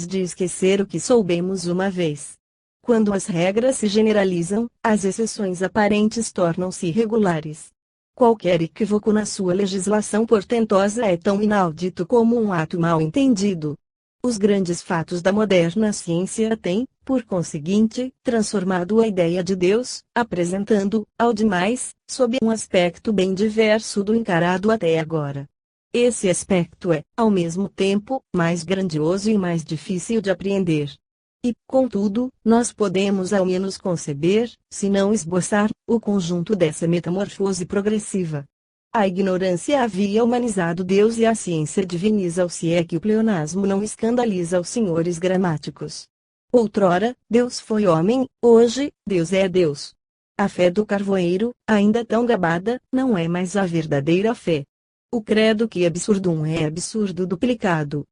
de esquecer o que soubemos uma vez. Quando as regras se generalizam, as exceções aparentes tornam-se irregulares. Qualquer equívoco na sua legislação portentosa é tão inaudito como um ato mal entendido. Os grandes fatos da moderna ciência têm, por conseguinte, transformado a ideia de Deus, apresentando, ao demais, sob um aspecto bem diverso do encarado até agora. Esse aspecto é, ao mesmo tempo, mais grandioso e mais difícil de apreender. E, contudo, nós podemos ao menos conceber, se não esboçar, o conjunto dessa metamorfose progressiva. A ignorância havia humanizado Deus e a ciência diviniza-o, se é que o pleonasmo não escandaliza os senhores gramáticos. Outrora, Deus foi homem, hoje, Deus é Deus. A fé do carvoeiro, ainda tão gabada, não é mais a verdadeira fé. O credo que absurdum é absurdo duplicado.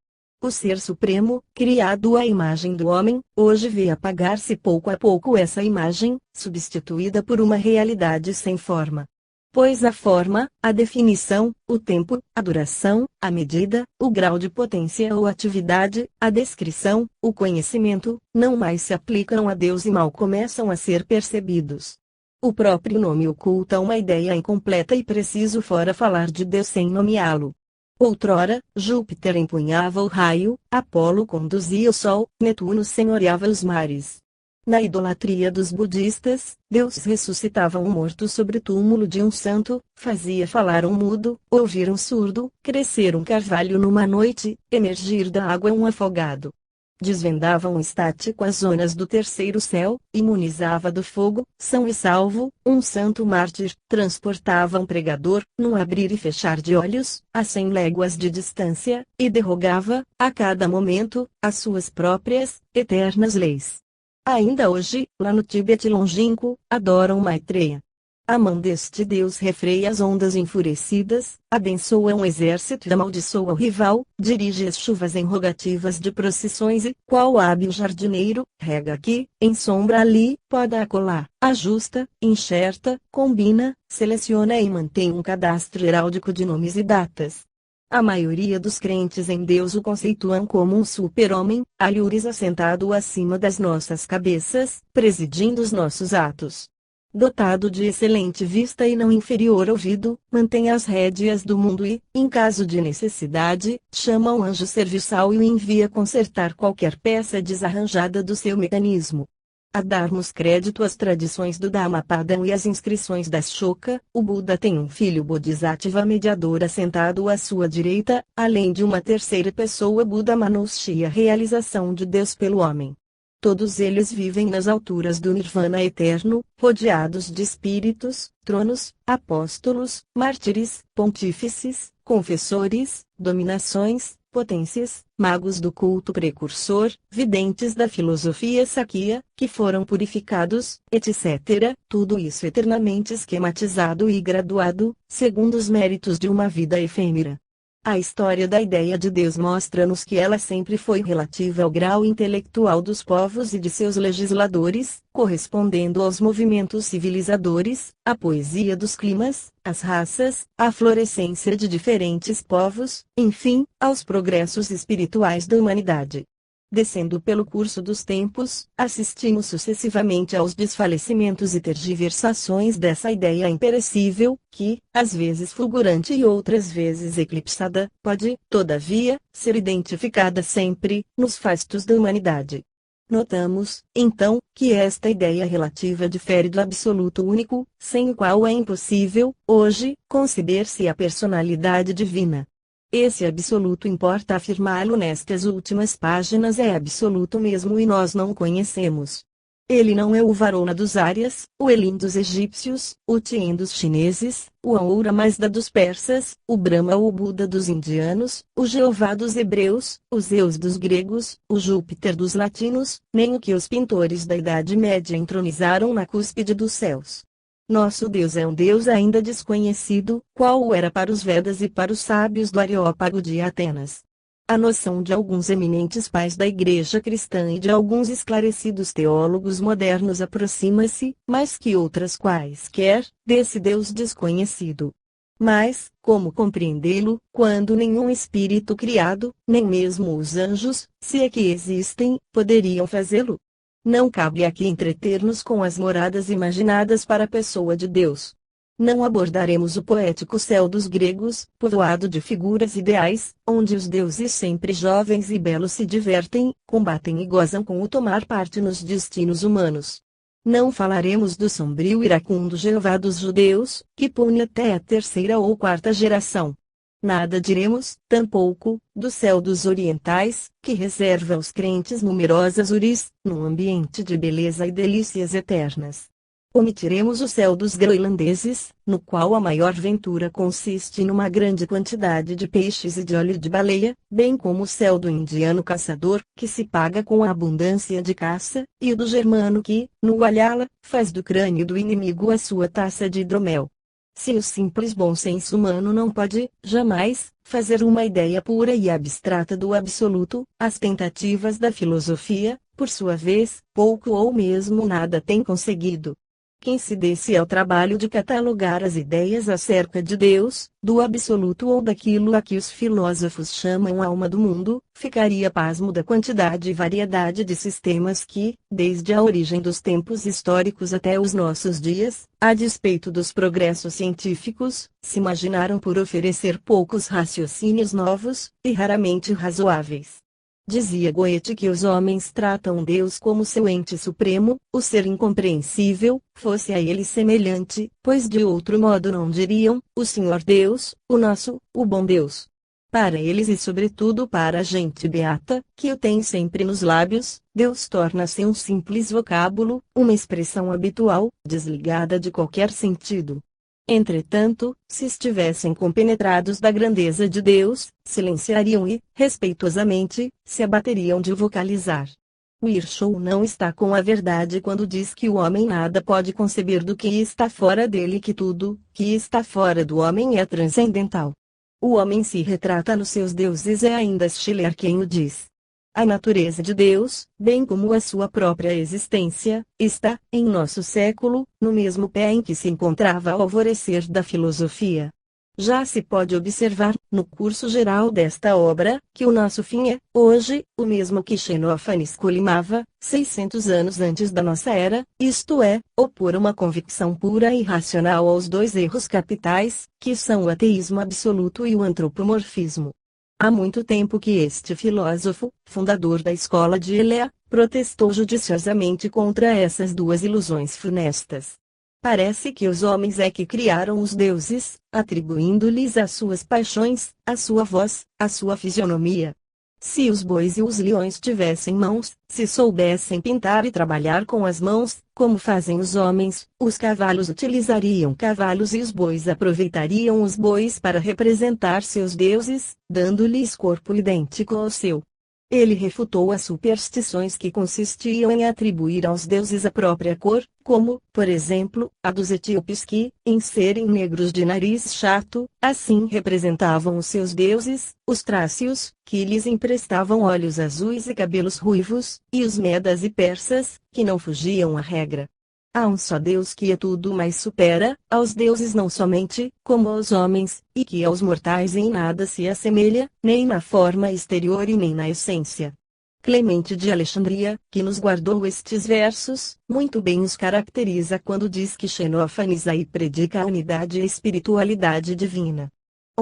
O Ser Supremo, criado à imagem do homem, hoje vê apagar-se pouco a pouco essa imagem, substituída por uma realidade sem forma. Pois a forma, a definição, o tempo, a duração, a medida, o grau de potência ou atividade, a descrição, o conhecimento, não mais se aplicam a Deus e mal começam a ser percebidos. O próprio nome oculta uma ideia incompleta e preciso fora falar de Deus sem nomeá-lo. Outrora, Júpiter empunhava o raio, Apolo conduzia o sol, Netuno senhoreava os mares. Na idolatria dos budistas, Deus ressuscitava um morto sobre o túmulo de um santo, fazia falar um mudo, ouvir um surdo, crescer um carvalho numa noite, emergir da água um afogado. Desvendava um estático as zonas do terceiro céu, imunizava do fogo, são e salvo, um santo mártir, transportava um pregador, num abrir e fechar de olhos, a 100 léguas de distância, e derrogava, a cada momento, as suas próprias, eternas leis. Ainda hoje, lá no Tíbete longínquo, adoram Maitreya. A mão deste Deus refreia as ondas enfurecidas, abençoa um exército e amaldiçoa o rival, dirige as chuvas em rogativas de procissões e, qual hábil jardineiro, rega aqui, ensombra ali, poda acolá, ajusta, enxerta, combina, seleciona e mantém um cadastro heráldico de nomes e datas. A maioria dos crentes em Deus o conceituam como um super-homem, alhures assentado acima das nossas cabeças, presidindo os nossos atos. Dotado de excelente vista e não inferior ouvido, mantém as rédeas do mundo e, em caso de necessidade, chama um anjo serviçal e o envia consertar qualquer peça desarranjada do seu mecanismo. A darmos crédito às tradições do Dhammapadam e às inscrições da Ashoka, o Buda tem um filho Bodhisattva mediador assentado à sua direita, além de uma terceira pessoa Buda Manushya, a realização de Deus pelo homem. Todos eles vivem nas alturas do Nirvana eterno, rodeados de espíritos, tronos, apóstolos, mártires, pontífices, confessores, dominações, potências, magos do culto precursor, videntes da filosofia Sakya, que foram purificados, etc. Tudo isso eternamente esquematizado e graduado, segundo os méritos de uma vida efêmera. A história da ideia de Deus mostra-nos que ela sempre foi relativa ao grau intelectual dos povos e de seus legisladores, correspondendo aos movimentos civilizadores, à poesia dos climas, às raças, à florescência de diferentes povos, enfim, aos progressos espirituais da humanidade. Descendo pelo curso dos tempos, assistimos sucessivamente aos desfalecimentos e tergiversações dessa ideia imperecível, que, às vezes fulgurante e outras vezes eclipsada, pode, todavia, ser identificada sempre, nos fastos da humanidade. Notamos, então, que esta ideia relativa difere do absoluto único, sem o qual é impossível, hoje, conceber-se a personalidade divina. Esse absoluto importa afirmá-lo nestas últimas páginas é absoluto mesmo e nós não o conhecemos. Ele não é o Varuna dos Árias, o Elim dos egípcios, o Tien dos chineses, o Ahura Mazda dos persas, o Brahma ou o Buda dos indianos, o Jeová dos hebreus, o Zeus dos gregos, o Júpiter dos latinos, nem o que os pintores da Idade Média entronizaram na cúspide dos céus. Nosso Deus é um Deus ainda desconhecido, qual o era para os Vedas e para os sábios do Areópago de Atenas. A noção de alguns eminentes pais da Igreja cristã e de alguns esclarecidos teólogos modernos aproxima-se, mais que outras quaisquer, desse Deus desconhecido. Mas, como compreendê-lo, quando nenhum espírito criado, nem mesmo os anjos, se é que existem, poderiam fazê-lo? Não cabe aqui entreter-nos com as moradas imaginadas para a pessoa de Deus. Não abordaremos o poético céu dos gregos, povoado de figuras ideais, onde os deuses sempre jovens e belos se divertem, combatem e gozam com o tomar parte nos destinos humanos. Não falaremos do sombrio iracundo Jeová dos judeus, que pune até a terceira ou quarta geração. Nada diremos, tampouco, do céu dos orientais, que reserva aos crentes numerosas uris, num ambiente de beleza e delícias eternas. Omitiremos o céu dos groenlandeses, no qual a maior ventura consiste numa grande quantidade de peixes e de óleo de baleia, bem como o céu do indiano caçador, que se paga com a abundância de caça, e o do germano que, no Walhalla, faz do crânio do inimigo a sua taça de hidromel. Se o simples bom senso humano não pode, jamais, fazer uma ideia pura e abstrata do absoluto, as tentativas da filosofia, por sua vez, pouco ou mesmo nada têm conseguido. Quem se desse ao trabalho de catalogar as ideias acerca de Deus, do absoluto ou daquilo a que os filósofos chamam alma do mundo, ficaria pasmo da quantidade e variedade de sistemas que, desde a origem dos tempos históricos até os nossos dias, a despeito dos progressos científicos, se imaginaram por oferecer poucos raciocínios novos, e raramente razoáveis. Dizia Goethe que os homens tratam Deus como seu ente supremo, o ser incompreensível, fosse a ele semelhante, pois de outro modo não diriam, o Senhor Deus, o nosso, o bom Deus. Para eles e sobretudo para a gente beata, que o tem sempre nos lábios, Deus torna-se um simples vocábulo, uma expressão habitual, desligada de qualquer sentido. Entretanto, se estivessem compenetrados da grandeza de Deus, silenciariam e, respeitosamente, se abateriam de vocalizar. Virchow não está com a verdade quando diz que o homem nada pode conceber do que está fora dele e que tudo, que está fora do homem é transcendental. O homem se retrata nos seus deuses é ainda Schiller quem o diz. A natureza de Deus, bem como a sua própria existência, está, em nosso século, no mesmo pé em que se encontrava ao alvorecer da filosofia. Já se pode observar, no curso geral desta obra, que o nosso fim é, hoje, o mesmo que Xenófanes colimava, 600 anos antes da nossa era, isto é, opor uma convicção pura e racional aos dois erros capitais, que são o ateísmo absoluto e o antropomorfismo. Há muito tempo que este filósofo, fundador da escola de Elea, protestou judiciosamente contra essas duas ilusões funestas. Parece que os homens é que criaram os deuses, atribuindo-lhes as suas paixões, a sua voz, a sua fisionomia. Se os bois e os leões tivessem mãos, se soubessem pintar e trabalhar com as mãos, como fazem os homens, os cavalos utilizariam cavalos e os bois aproveitariam os bois para representar seus deuses, dando-lhes corpo idêntico ao seu. Ele refutou as superstições que consistiam em atribuir aos deuses a própria cor, como, por exemplo, a dos etíopes que, em serem negros de nariz chato, assim representavam os seus deuses, os trácios, que lhes emprestavam olhos azuis e cabelos ruivos, e os medas e persas, que não fugiam à regra. Há um só Deus que a tudo mais supera, aos deuses não somente, como aos homens, e que aos mortais em nada se assemelha, nem na forma exterior e nem na essência. Clemente de Alexandria, que nos guardou estes versos, muito bem os caracteriza quando diz que Xenófanes aí predica a unidade e a espiritualidade divina.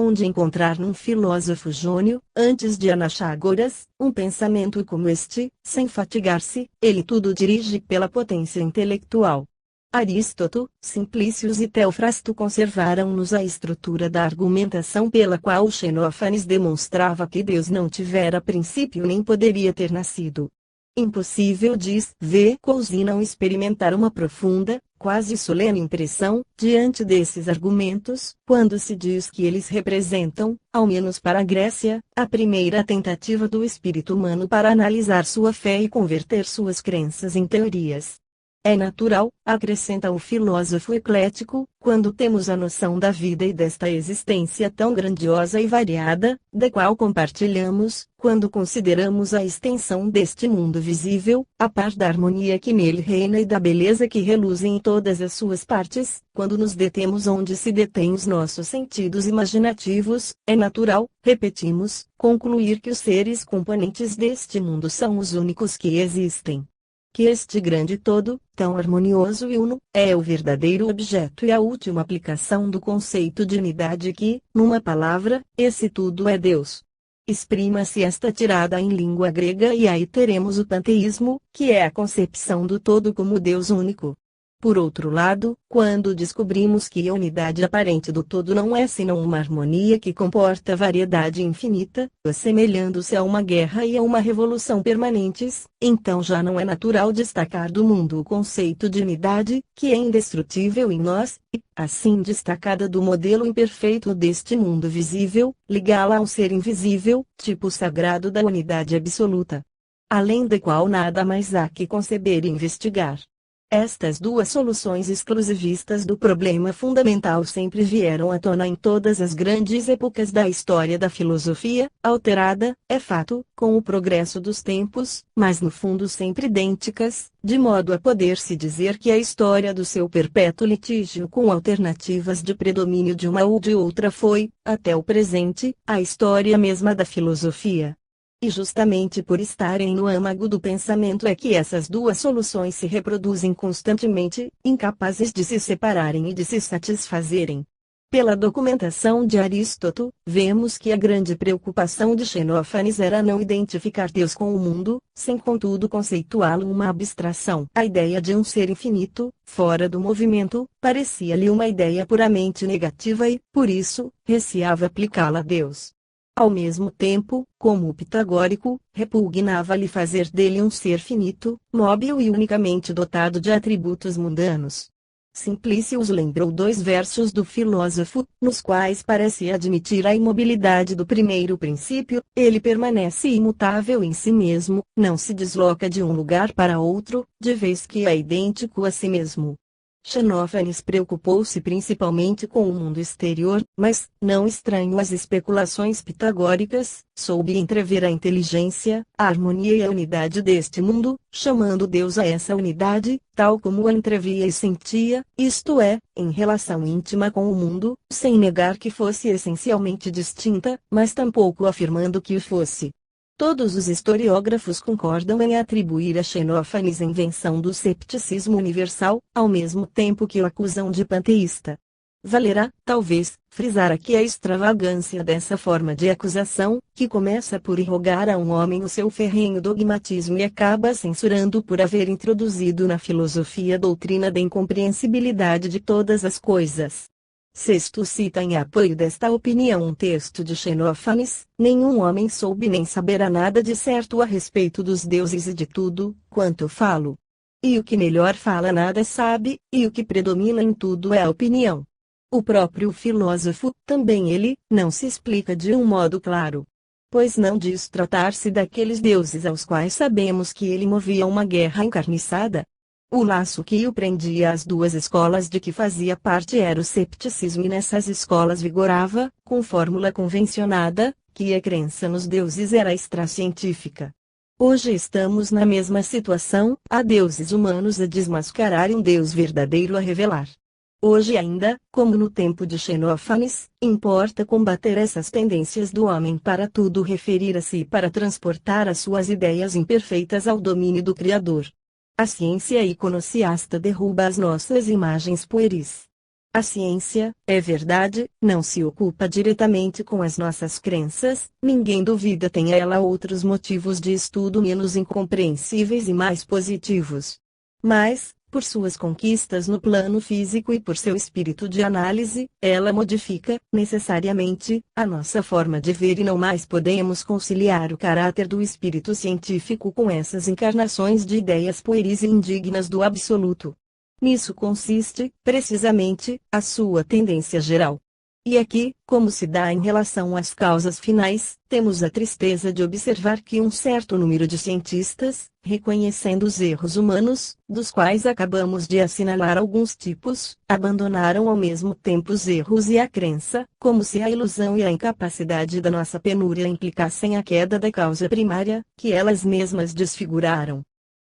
Onde encontrar num filósofo jônio, antes de Anaxágoras, um pensamento como este, sem fatigar-se, ele tudo dirige pela potência intelectual. Arístoto, Simplícios e Teofrasto conservaram-nos a estrutura da argumentação pela qual Xenófanes demonstrava que Deus não tivera princípio nem poderia ter nascido. Impossível, diz V. Cousy, não experimentar uma profunda, quase solene impressão, diante desses argumentos, quando se diz que eles representam, ao menos para a Grécia, a primeira tentativa do espírito humano para analisar sua fé e converter suas crenças em teorias. É natural, acrescenta o filósofo eclético, quando temos a noção da vida e desta existência tão grandiosa e variada, da qual compartilhamos, quando consideramos a extensão deste mundo visível, a par da harmonia que nele reina e da beleza que reluz em todas as suas partes, quando nos detemos onde se detêm os nossos sentidos imaginativos, é natural, repetimos, concluir que os seres componentes deste mundo são os únicos que existem. Que este grande todo, tão harmonioso e uno, é o verdadeiro objeto e a última aplicação do conceito de unidade que, numa palavra, esse tudo é Deus. Exprima-se esta tirada em língua grega e aí teremos o panteísmo, que é a concepção do todo como Deus único. Por outro lado, quando descobrimos que a unidade aparente do todo não é senão uma harmonia que comporta variedade infinita, assemelhando-se a uma guerra e a uma revolução permanentes, então já não é natural destacar do mundo o conceito de unidade, que é indestrutível em nós, e, assim destacada do modelo imperfeito deste mundo visível, ligá-la ao ser invisível, tipo sagrado da unidade absoluta. Além da qual nada mais há que conceber e investigar. Estas duas soluções exclusivistas do problema fundamental sempre vieram à tona em todas as grandes épocas da história da filosofia, alterada, é fato, com o progresso dos tempos, mas no fundo sempre idênticas, de modo a poder-se dizer que a história do seu perpétuo litígio com alternativas de predomínio de uma ou de outra foi, até o presente, a história mesma da filosofia. E justamente por estarem no âmago do pensamento é que essas duas soluções se reproduzem constantemente, incapazes de se separarem e de se satisfazerem. Pela documentação de Aristóteles, vemos que a grande preocupação de Xenófanes era não identificar Deus com o mundo, sem contudo conceituá-lo uma abstração. A ideia de um ser infinito, fora do movimento, parecia-lhe uma ideia puramente negativa e, por isso, receava aplicá-la a Deus. Ao mesmo tempo, como o pitagórico, repugnava-lhe fazer dele um ser finito, móvel e unicamente dotado de atributos mundanos. Simplício os lembrou dois versos do filósofo, nos quais parece admitir a imobilidade do primeiro princípio: ele permanece imutável em si mesmo, não se desloca de um lugar para outro, de vez que é idêntico a si mesmo. Xenófanes preocupou-se principalmente com o mundo exterior, mas, não estranho às especulações pitagóricas, soube entrever a inteligência, a harmonia e a unidade deste mundo, chamando Deus a essa unidade, tal como a entrevia e sentia, isto é, em relação íntima com o mundo, sem negar que fosse essencialmente distinta, mas tampouco afirmando que o fosse. Todos os historiógrafos concordam em atribuir a Xenófanes a invenção do cepticismo universal, ao mesmo tempo que o acusam de panteísta. Valerá, talvez, frisar aqui a extravagância dessa forma de acusação, que começa por irrogar a um homem o seu ferrenho dogmatismo e acaba censurando por haver introduzido na filosofia a doutrina da incompreensibilidade de todas as coisas. Sexto cita em apoio desta opinião um texto de Xenófanes: nenhum homem soube nem saberá nada de certo a respeito dos deuses e de tudo, quanto falo. E o que melhor fala nada sabe, e o que predomina em tudo é a opinião. O próprio filósofo, também ele, não se explica de um modo claro. Pois não diz tratar-se daqueles deuses aos quais sabemos que ele movia uma guerra encarniçada. O laço que o prendia às duas escolas de que fazia parte era o cepticismo e nessas escolas vigorava, com fórmula convencionada, que a crença nos deuses era extracientífica. Hoje estamos na mesma situação, há deuses humanos a desmascarar e um Deus verdadeiro a revelar. Hoje ainda, como no tempo de Xenófanes, importa combater essas tendências do homem para tudo referir a si e para transportar as suas ideias imperfeitas ao domínio do Criador. A ciência iconoclasta derruba as nossas imagens pueris. A ciência, é verdade, não se ocupa diretamente com as nossas crenças, ninguém duvida tenha ela outros motivos de estudo menos incompreensíveis e mais positivos. Mas, por suas conquistas no plano físico e por seu espírito de análise, ela modifica, necessariamente, a nossa forma de ver e não mais podemos conciliar o caráter do espírito científico com essas encarnações de ideias pueris e indignas do absoluto. Nisso consiste, precisamente, a sua tendência geral. E aqui, como se dá em relação às causas finais, temos a tristeza de observar que um certo número de cientistas, reconhecendo os erros humanos, dos quais acabamos de assinalar alguns tipos, abandonaram ao mesmo tempo os erros e a crença, como se a ilusão e a incapacidade da nossa penúria implicassem a queda da causa primária, que elas mesmas desfiguraram.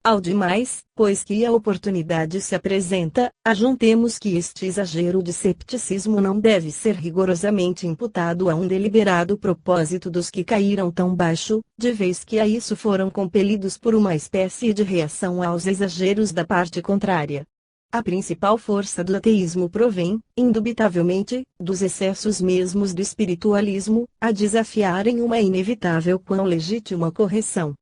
Ao demais, pois que a oportunidade se apresenta, ajuntemos que este exagero de cepticismo não deve ser rigorosamente imputado a um deliberado propósito dos que caíram tão baixo, de vez que a isso foram compelidos por uma espécie de reação aos exageros da parte contrária. A principal força do ateísmo provém, indubitavelmente, dos excessos mesmos do espiritualismo, a desafiarem uma inevitável quão legítima correção.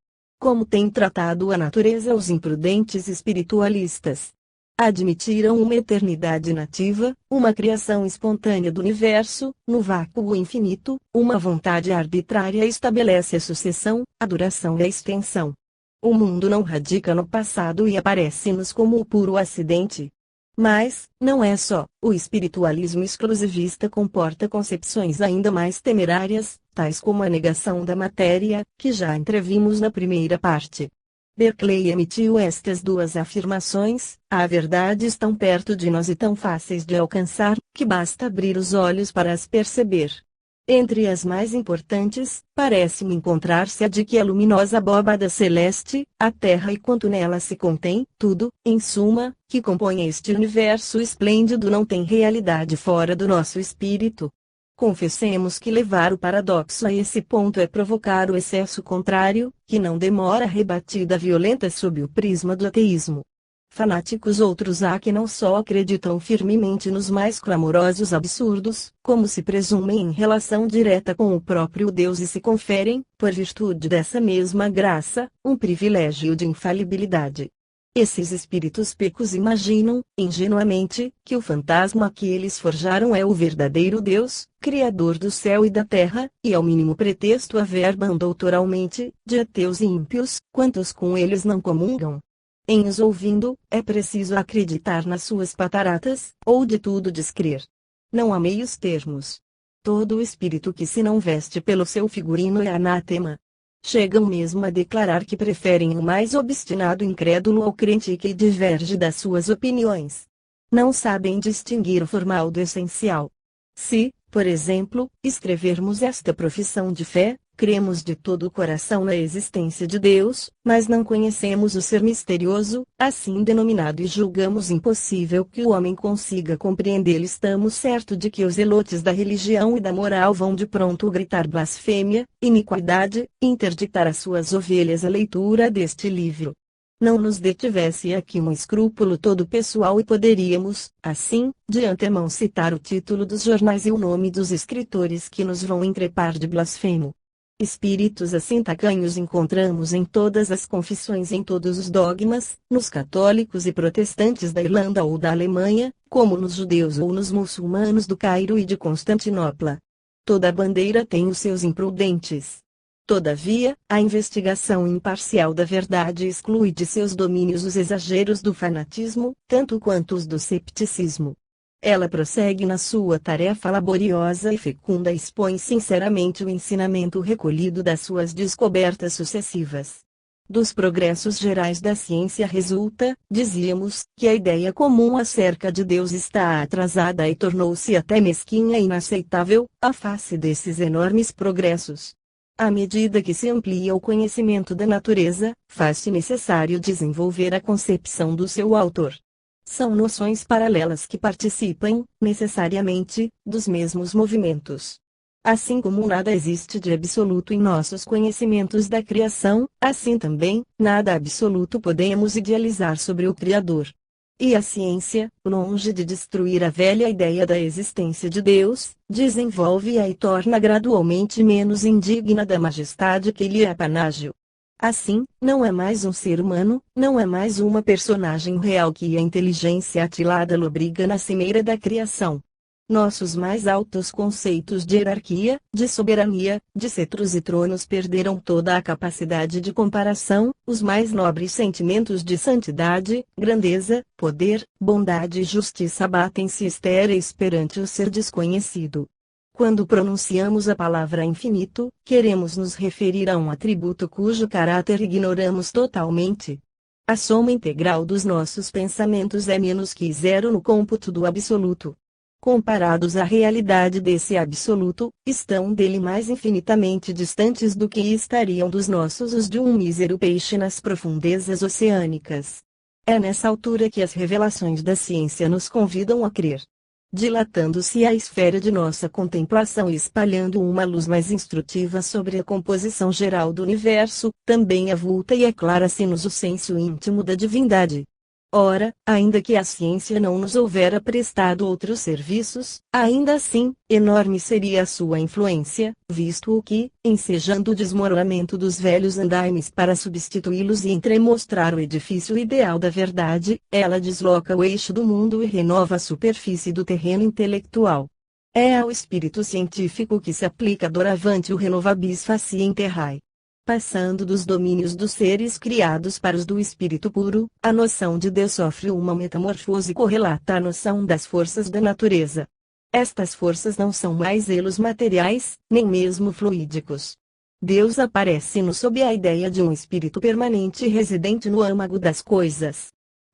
Como têm tratado a natureza os imprudentes espiritualistas? Admitiram uma eternidade nativa, uma criação espontânea do universo, no vácuo infinito, uma vontade arbitrária estabelece a sucessão, a duração e a extensão. O mundo não radica no passado e aparece-nos como o puro acidente. Mas, não é só, o espiritualismo exclusivista comporta concepções ainda mais temerárias, tais como a negação da matéria, que já entrevimos na primeira parte. Berkeley emitiu estas duas afirmações: a verdade tão perto de nós e tão fáceis de alcançar, que basta abrir os olhos para as perceber. Entre as mais importantes, parece-me encontrar-se a de que a luminosa abóbada celeste, a Terra e quanto nela se contém, tudo, em suma, que compõe este universo esplêndido não tem realidade fora do nosso espírito. Confessemos que levar o paradoxo a esse ponto é provocar o excesso contrário, que não demora rebatida violenta sob o prisma do ateísmo. Fanáticos outros há que não só acreditam firmemente nos mais clamorosos absurdos, como se presumem em relação direta com o próprio Deus e se conferem, por virtude dessa mesma graça, um privilégio de infalibilidade. Esses espíritos pecos imaginam, ingenuamente, que o fantasma que eles forjaram é o verdadeiro Deus, Criador do céu e da terra, e ao mínimo pretexto averbam doutoralmente, de ateus e ímpios, quantos com eles não comungam. Em os ouvindo, é preciso acreditar nas suas pataratas, ou de tudo descrer. Não há meios termos. Todo o espírito que se não veste pelo seu figurino é anátema. Chegam mesmo a declarar que preferem o mais obstinado incrédulo ao crente que diverge das suas opiniões. Não sabem distinguir o formal do essencial. Se, por exemplo, escrevermos esta profissão de fé, cremos de todo o coração na existência de Deus, mas não conhecemos o ser misterioso, assim denominado, e julgamos impossível que o homem consiga compreendê-lo. Estamos certos de que os zelotes da religião e da moral vão de pronto gritar blasfêmia, iniquidade, interditar às suas ovelhas a leitura deste livro. Não nos detivesse aqui um escrúpulo todo pessoal e poderíamos, assim, de antemão citar o título dos jornais e o nome dos escritores que nos vão increpar de blasfemo. Espíritos assim tacanhos encontramos em todas as confissões e em todos os dogmas, nos católicos e protestantes da Irlanda ou da Alemanha, como nos judeus ou nos muçulmanos do Cairo e de Constantinopla. Toda bandeira tem os seus imprudentes. Todavia, a investigação imparcial da verdade exclui de seus domínios os exageros do fanatismo, tanto quanto os do cepticismo. Ela prossegue na sua tarefa laboriosa e fecunda e expõe sinceramente o ensinamento recolhido das suas descobertas sucessivas. Dos progressos gerais da ciência resulta, dizíamos, que a ideia comum acerca de Deus está atrasada e tornou-se até mesquinha e inaceitável, à face desses enormes progressos. À medida que se amplia o conhecimento da natureza, faz-se necessário desenvolver a concepção do seu autor. São noções paralelas que participam, necessariamente, dos mesmos movimentos. Assim como nada existe de absoluto em nossos conhecimentos da criação, assim também, nada absoluto podemos idealizar sobre o Criador. E a ciência, longe de destruir a velha ideia da existência de Deus, desenvolve-a e torna gradualmente menos indigna da majestade que lhe é panágio. Assim, não é mais um ser humano, não é mais uma personagem real que a inteligência atilada lobriga na cimeira da criação. Nossos mais altos conceitos de hierarquia, de soberania, de cetros e tronos perderam toda a capacidade de comparação, os mais nobres sentimentos de santidade, grandeza, poder, bondade e justiça batem-se estéreis perante o ser desconhecido. Quando pronunciamos a palavra infinito, queremos nos referir a um atributo cujo caráter ignoramos totalmente. A soma integral dos nossos pensamentos é menos que zero no cômputo do absoluto. Comparados à realidade desse absoluto, estão dele mais infinitamente distantes do que estariam dos nossos os de um mísero peixe nas profundezas oceânicas. É nessa altura que as revelações da ciência nos convidam a crer. Dilatando-se a esfera de nossa contemplação e espalhando uma luz mais instrutiva sobre a composição geral do universo, também avulta e aclara-se-nos o senso íntimo da divindade. Ora, ainda que a ciência não nos houvera prestado outros serviços, ainda assim, enorme seria a sua influência, visto o que, ensejando o desmoronamento dos velhos andaimes para substituí-los e entremostrar o edifício ideal da verdade, ela desloca o eixo do mundo e renova a superfície do terreno intelectual. É ao espírito científico que se aplica doravante o renovabis faciem terrae. Passando dos domínios dos seres criados para os do espírito puro, a noção de Deus sofre uma metamorfose correlata à noção das forças da natureza. Estas forças não são mais elos materiais, nem mesmo fluídicos. Deus aparece-nos sob a ideia de um espírito permanente residente no âmago das coisas.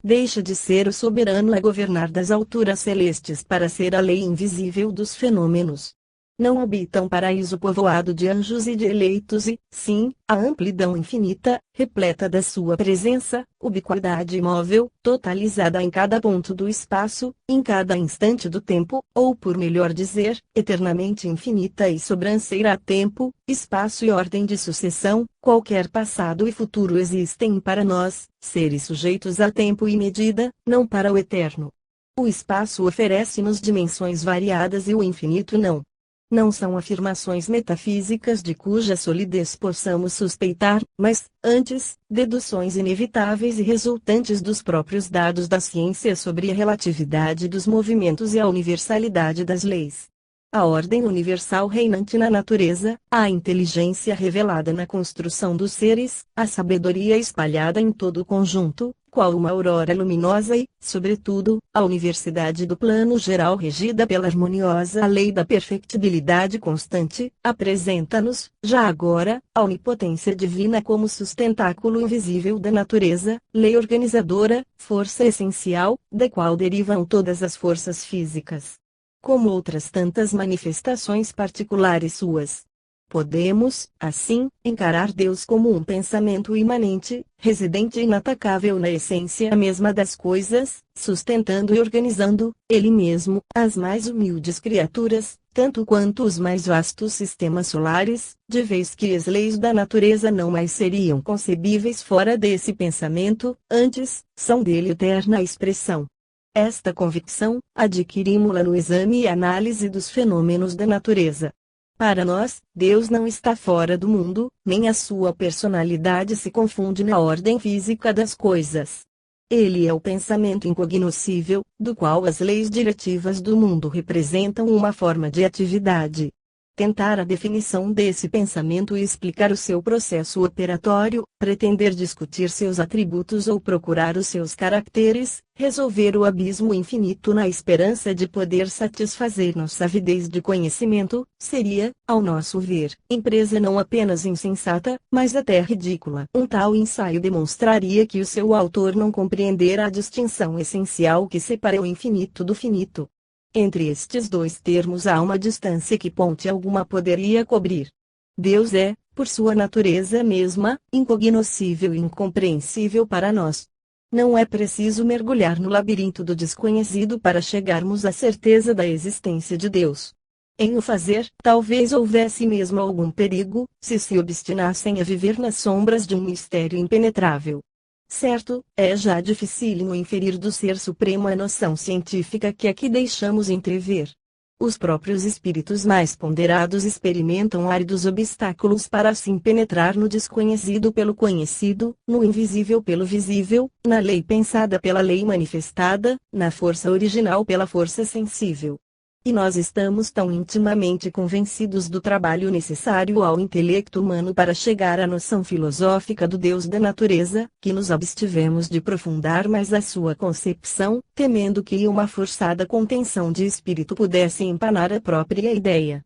Deixa de ser o soberano a governar das alturas celestes para ser a lei invisível dos fenômenos. Não habita um paraíso povoado de anjos e de eleitos e, sim, a amplidão infinita, repleta da sua presença, ubiquidade imóvel, totalizada em cada ponto do espaço, em cada instante do tempo, ou por melhor dizer, eternamente infinita e sobranceira a tempo, espaço e ordem de sucessão, qualquer passado e futuro existem para nós, seres sujeitos a tempo e medida, não para o eterno. O espaço oferece-nos dimensões variadas e o infinito não. Não são afirmações metafísicas de cuja solidez possamos suspeitar, mas, antes, deduções inevitáveis e resultantes dos próprios dados da ciência sobre a relatividade dos movimentos e a universalidade das leis. A ordem universal reinante na natureza, a inteligência revelada na construção dos seres, a sabedoria espalhada em todo o conjunto, qual uma aurora luminosa e, sobretudo, a universidade do plano geral regida pela harmoniosa lei da perfectibilidade constante, apresenta-nos, já agora, a onipotência divina como sustentáculo invisível da natureza, lei organizadora, força essencial, da qual derivam todas as forças físicas. Como outras tantas manifestações particulares suas. Podemos, assim, encarar Deus como um pensamento imanente, residente e inatacável na essência mesma das coisas, sustentando e organizando, Ele mesmo, as mais humildes criaturas, tanto quanto os mais vastos sistemas solares, de vez que as leis da natureza não mais seriam concebíveis fora desse pensamento, antes, são dele eterna expressão. Esta convicção, adquirimos-la no exame e análise dos fenômenos da natureza. Para nós, Deus não está fora do mundo, nem a sua personalidade se confunde na ordem física das coisas. Ele é o pensamento incognoscível, do qual as leis diretivas do mundo representam uma forma de atividade. Tentar a definição desse pensamento e explicar o seu processo operatório, pretender discutir seus atributos ou procurar os seus caracteres, resolver o abismo infinito na esperança de poder satisfazer nossa avidez de conhecimento, seria, ao nosso ver, empresa não apenas insensata, mas até ridícula. Um tal ensaio demonstraria que o seu autor não compreendera a distinção essencial que separa o infinito do finito. Entre estes dois termos há uma distância que ponte alguma poderia cobrir. Deus é, por sua natureza mesma, incognoscível e incompreensível para nós. Não é preciso mergulhar no labirinto do desconhecido para chegarmos à certeza da existência de Deus. Em o fazer, talvez houvesse mesmo algum perigo, se obstinassem a viver nas sombras de um mistério impenetrável. Certo, é já dificílimo inferir do Ser Supremo a noção científica que aqui deixamos entrever. Os próprios espíritos mais ponderados experimentam áridos obstáculos para assim penetrar no desconhecido pelo conhecido, no invisível pelo visível, na lei pensada pela lei manifestada, na força original pela força sensível. E nós estamos tão intimamente convencidos do trabalho necessário ao intelecto humano para chegar à noção filosófica do Deus da natureza, que nos abstivemos de aprofundar mais a sua concepção, temendo que uma forçada contenção de espírito pudesse empanar a própria ideia.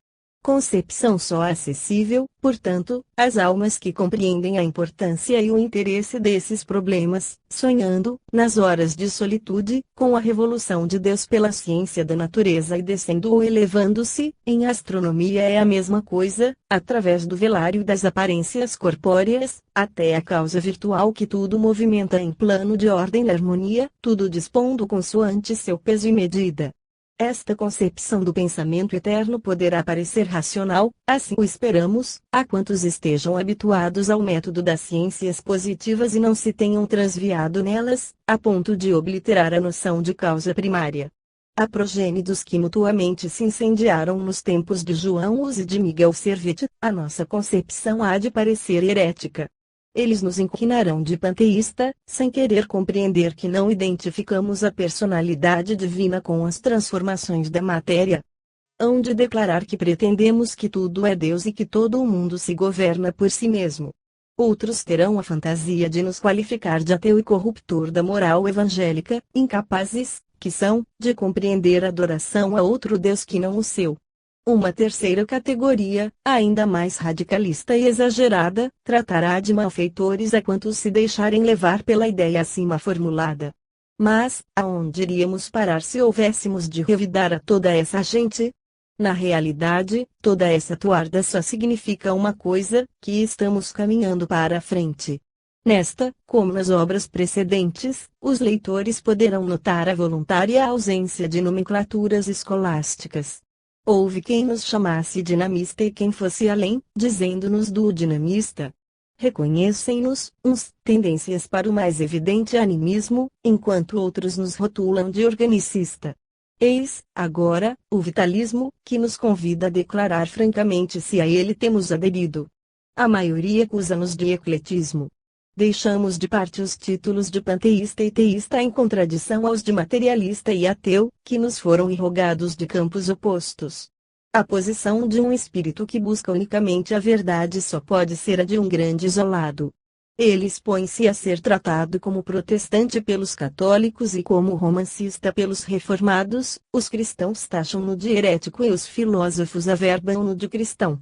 Concepção só acessível, portanto, às almas que compreendem a importância e o interesse desses problemas, sonhando, nas horas de solitude, com a revolução de Deus pela ciência da natureza e descendo ou elevando-se, em astronomia é a mesma coisa, através do velário das aparências corpóreas, até a causa virtual que tudo movimenta em plano de ordem e harmonia, tudo dispondo consoante seu peso e medida. Esta concepção do pensamento eterno poderá parecer racional, assim o esperamos, a quantos estejam habituados ao método das ciências positivas e não se tenham transviado nelas, a ponto de obliterar a noção de causa primária. A progenie dos que mutuamente se incendiaram nos tempos de João Hus e de Miguel Servet, a nossa concepção há de parecer herética. Eles nos inclinarão de panteísta, sem querer compreender que não identificamos a personalidade divina com as transformações da matéria. Hão de declarar que pretendemos que tudo é Deus e que todo o mundo se governa por si mesmo. Outros terão a fantasia de nos qualificar de ateu e corruptor da moral evangélica, incapazes, que são, de compreender a adoração a outro Deus que não o seu. Uma terceira categoria, ainda mais radicalista e exagerada, tratará de malfeitores a quantos se deixarem levar pela ideia acima formulada. Mas, aonde iríamos parar se houvéssemos de revidar a toda essa gente? Na realidade, toda essa toarda só significa uma coisa, que estamos caminhando para a frente. Nesta, como nas obras precedentes, os leitores poderão notar a voluntária ausência de nomenclaturas escolásticas. Houve quem nos chamasse dinamista e quem fosse além, dizendo-nos do dinamista. Reconhecem-nos, uns, tendências para o mais evidente animismo, enquanto outros nos rotulam de organicista. Eis, agora, o vitalismo, que nos convida a declarar francamente se a ele temos aderido. A maioria acusa-nos de ecletismo. Deixamos de parte os títulos de panteísta e teísta em contradição aos de materialista e ateu, que nos foram irrogados de campos opostos. A posição de um espírito que busca unicamente a verdade só pode ser a de um grande isolado. Ele expõe-se a ser tratado como protestante pelos católicos e como romancista pelos reformados, os cristãos taxam-no de herético e os filósofos averbam-no de cristão.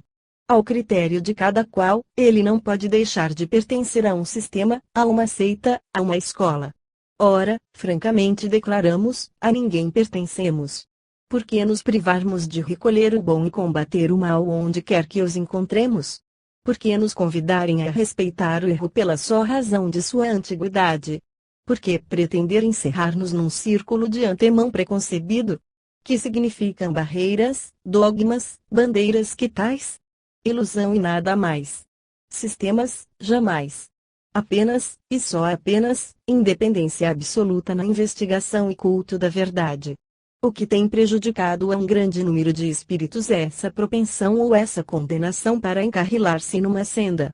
Ao critério de cada qual, ele não pode deixar de pertencer a um sistema, a uma seita, a uma escola. Ora, francamente declaramos, a ninguém pertencemos. Por que nos privarmos de recolher o bom e combater o mal onde quer que os encontremos? Por que nos convidarem a respeitar o erro pela só razão de sua antiguidade? Por que pretender encerrar-nos num círculo de antemão preconcebido? Que significam barreiras, dogmas, bandeiras que tais? Ilusão e nada mais. Sistemas, jamais. Apenas, e só apenas, independência absoluta na investigação e culto da verdade. O que tem prejudicado a um grande número de espíritos é essa propensão ou essa condenação para encarrilar-se numa senda.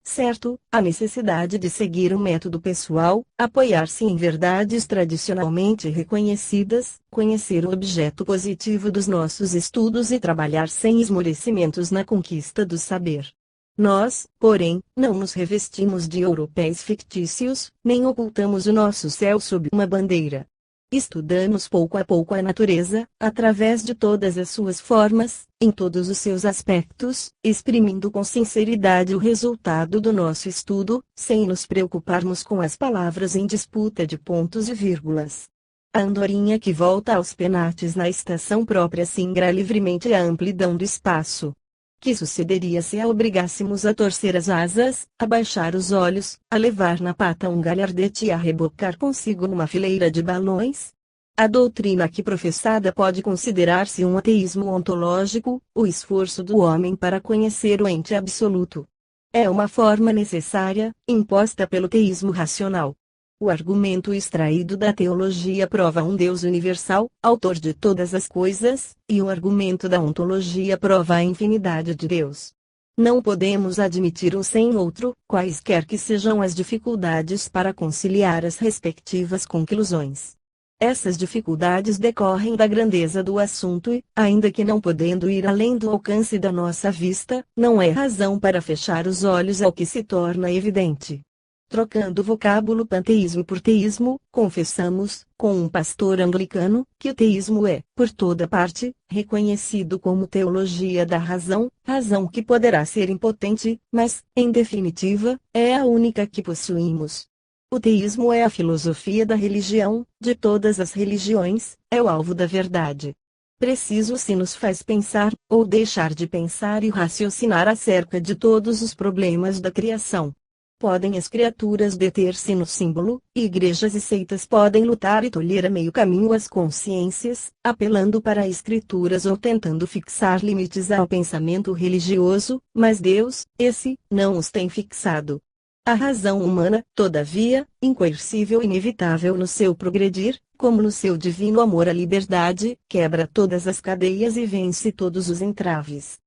Certo, a necessidade de seguir um método pessoal, apoiar-se em verdades tradicionalmente reconhecidas, conhecer o objeto positivo dos nossos estudos e trabalhar sem esmorecimentos na conquista do saber. Nós, porém, não nos revestimos de europeus fictícios, nem ocultamos o nosso céu sob uma bandeira. Estudamos pouco a pouco a natureza, através de todas as suas formas, em todos os seus aspectos, exprimindo com sinceridade o resultado do nosso estudo, sem nos preocuparmos com as palavras em disputa de pontos e vírgulas. A andorinha que volta aos penates na estação própria singra livremente a amplidão do espaço. Que sucederia se a obrigássemos a torcer as asas, a baixar os olhos, a levar na pata um galhardete e a rebocar consigo numa fileira de balões? A doutrina aqui professada pode considerar-se um ateísmo ontológico, o esforço do homem para conhecer o ente absoluto. É uma forma necessária, imposta pelo teísmo racional. O argumento extraído da teologia prova um Deus universal, autor de todas as coisas, e o argumento da ontologia prova a infinidade de Deus. Não podemos admitir um sem outro, quaisquer que sejam as dificuldades para conciliar as respectivas conclusões. Essas dificuldades decorrem da grandeza do assunto e, ainda que não podendo ir além do alcance da nossa vista, não é razão para fechar os olhos ao que se torna evidente. Trocando o vocábulo panteísmo por teísmo, confessamos, com um pastor anglicano, que o teísmo é, por toda parte, reconhecido como teologia da razão, razão que poderá ser impotente, mas, em definitiva, é a única que possuímos. O teísmo é a filosofia da religião, de todas as religiões, é o alvo da verdade. Preciso se nos faz pensar, ou deixar de pensar e raciocinar acerca de todos os problemas da criação. Podem as criaturas deter-se no símbolo, e igrejas e seitas podem lutar e tolher a meio caminho as consciências, apelando para escrituras ou tentando fixar limites ao pensamento religioso, mas Deus, esse, não os tem fixado. A razão humana, todavia, incoercível e inevitável no seu progredir, como no seu divino amor à liberdade, quebra todas as cadeias e vence todos os entraves.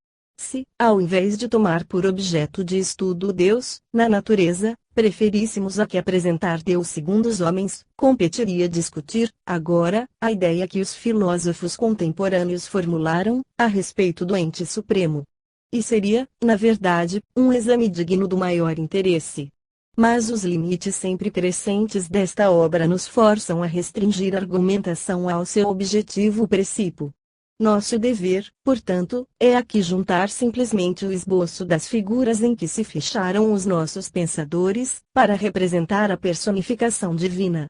Se, ao invés de tomar por objeto de estudo Deus, na natureza, preferíssemos a que apresentar Deus segundo os homens, competiria discutir, agora, a ideia que os filósofos contemporâneos formularam, a respeito do ente supremo. E seria, na verdade, um exame digno do maior interesse. Mas os limites sempre crescentes desta obra nos forçam a restringir a argumentação ao seu objetivo precípio. Nosso dever, portanto, é aqui juntar simplesmente o esboço das figuras em que se fecharam os nossos pensadores, para representar a personificação divina.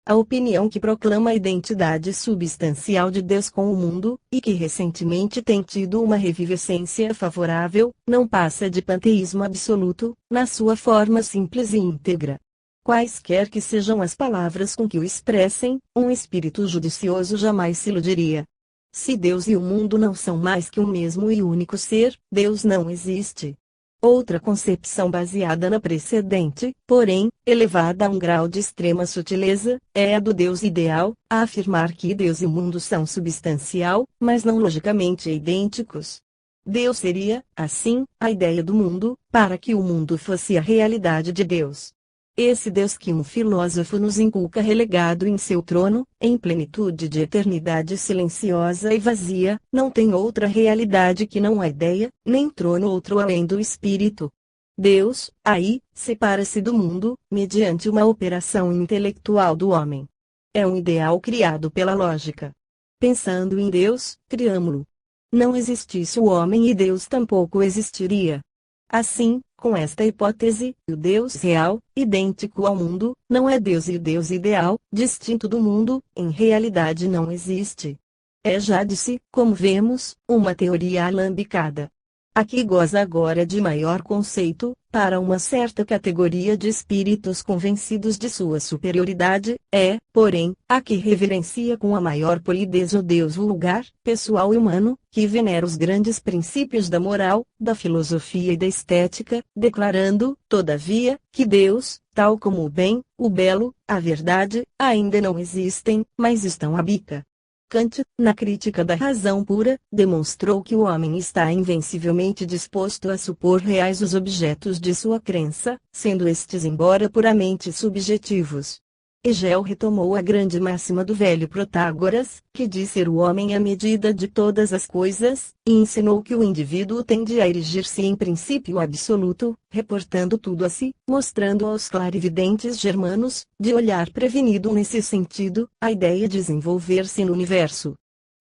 A opinião que proclama a identidade substancial de Deus com o mundo, e que recentemente tem tido uma revivescência favorável, não passa de panteísmo absoluto, na sua forma simples e íntegra. Quaisquer que sejam as palavras com que o expressem, um espírito judicioso jamais se iludiria. Se Deus e o mundo não são mais que um mesmo e único ser, Deus não existe. Outra concepção baseada na precedente, porém, elevada a um grau de extrema sutileza, é a do Deus ideal, a afirmar que Deus e o mundo são substancial, mas não logicamente idênticos. Deus seria, assim, a ideia do mundo, para que o mundo fosse a realidade de Deus. Esse Deus que um filósofo nos inculca relegado em seu trono, em plenitude de eternidade silenciosa e vazia, não tem outra realidade que não a ideia, nem trono outro além do espírito. Deus, aí, separa-se do mundo, mediante uma operação intelectual do homem. É um ideal criado pela lógica. Pensando em Deus, criamo-lo. Não existisse o homem e Deus tampouco existiria. Assim, com esta hipótese, o Deus real, idêntico ao mundo, não é Deus e o Deus ideal, distinto do mundo, em realidade não existe. É já de si, como vemos, uma teoria alambicada. A que goza agora de maior conceito, para uma certa categoria de espíritos convencidos de sua superioridade, é, porém, a que reverencia com a maior polidez o Deus vulgar, pessoal e humano, que venera os grandes princípios da moral, da filosofia e da estética, declarando, todavia, que Deus, tal como o bem, o belo, a verdade, ainda não existem, mas estão à bica. Kant, na Crítica da Razão Pura, demonstrou que o homem está invencivelmente disposto a supor reais os objetos de sua crença, sendo estes embora puramente subjetivos. Hegel retomou a grande máxima do velho Protágoras, que diz ser o homem a medida de todas as coisas, e ensinou que o indivíduo tende a erigir-se em princípio absoluto, reportando tudo a si, mostrando aos clarividentes germanos, de olhar prevenido nesse sentido, a ideia de desenvolver-se no universo.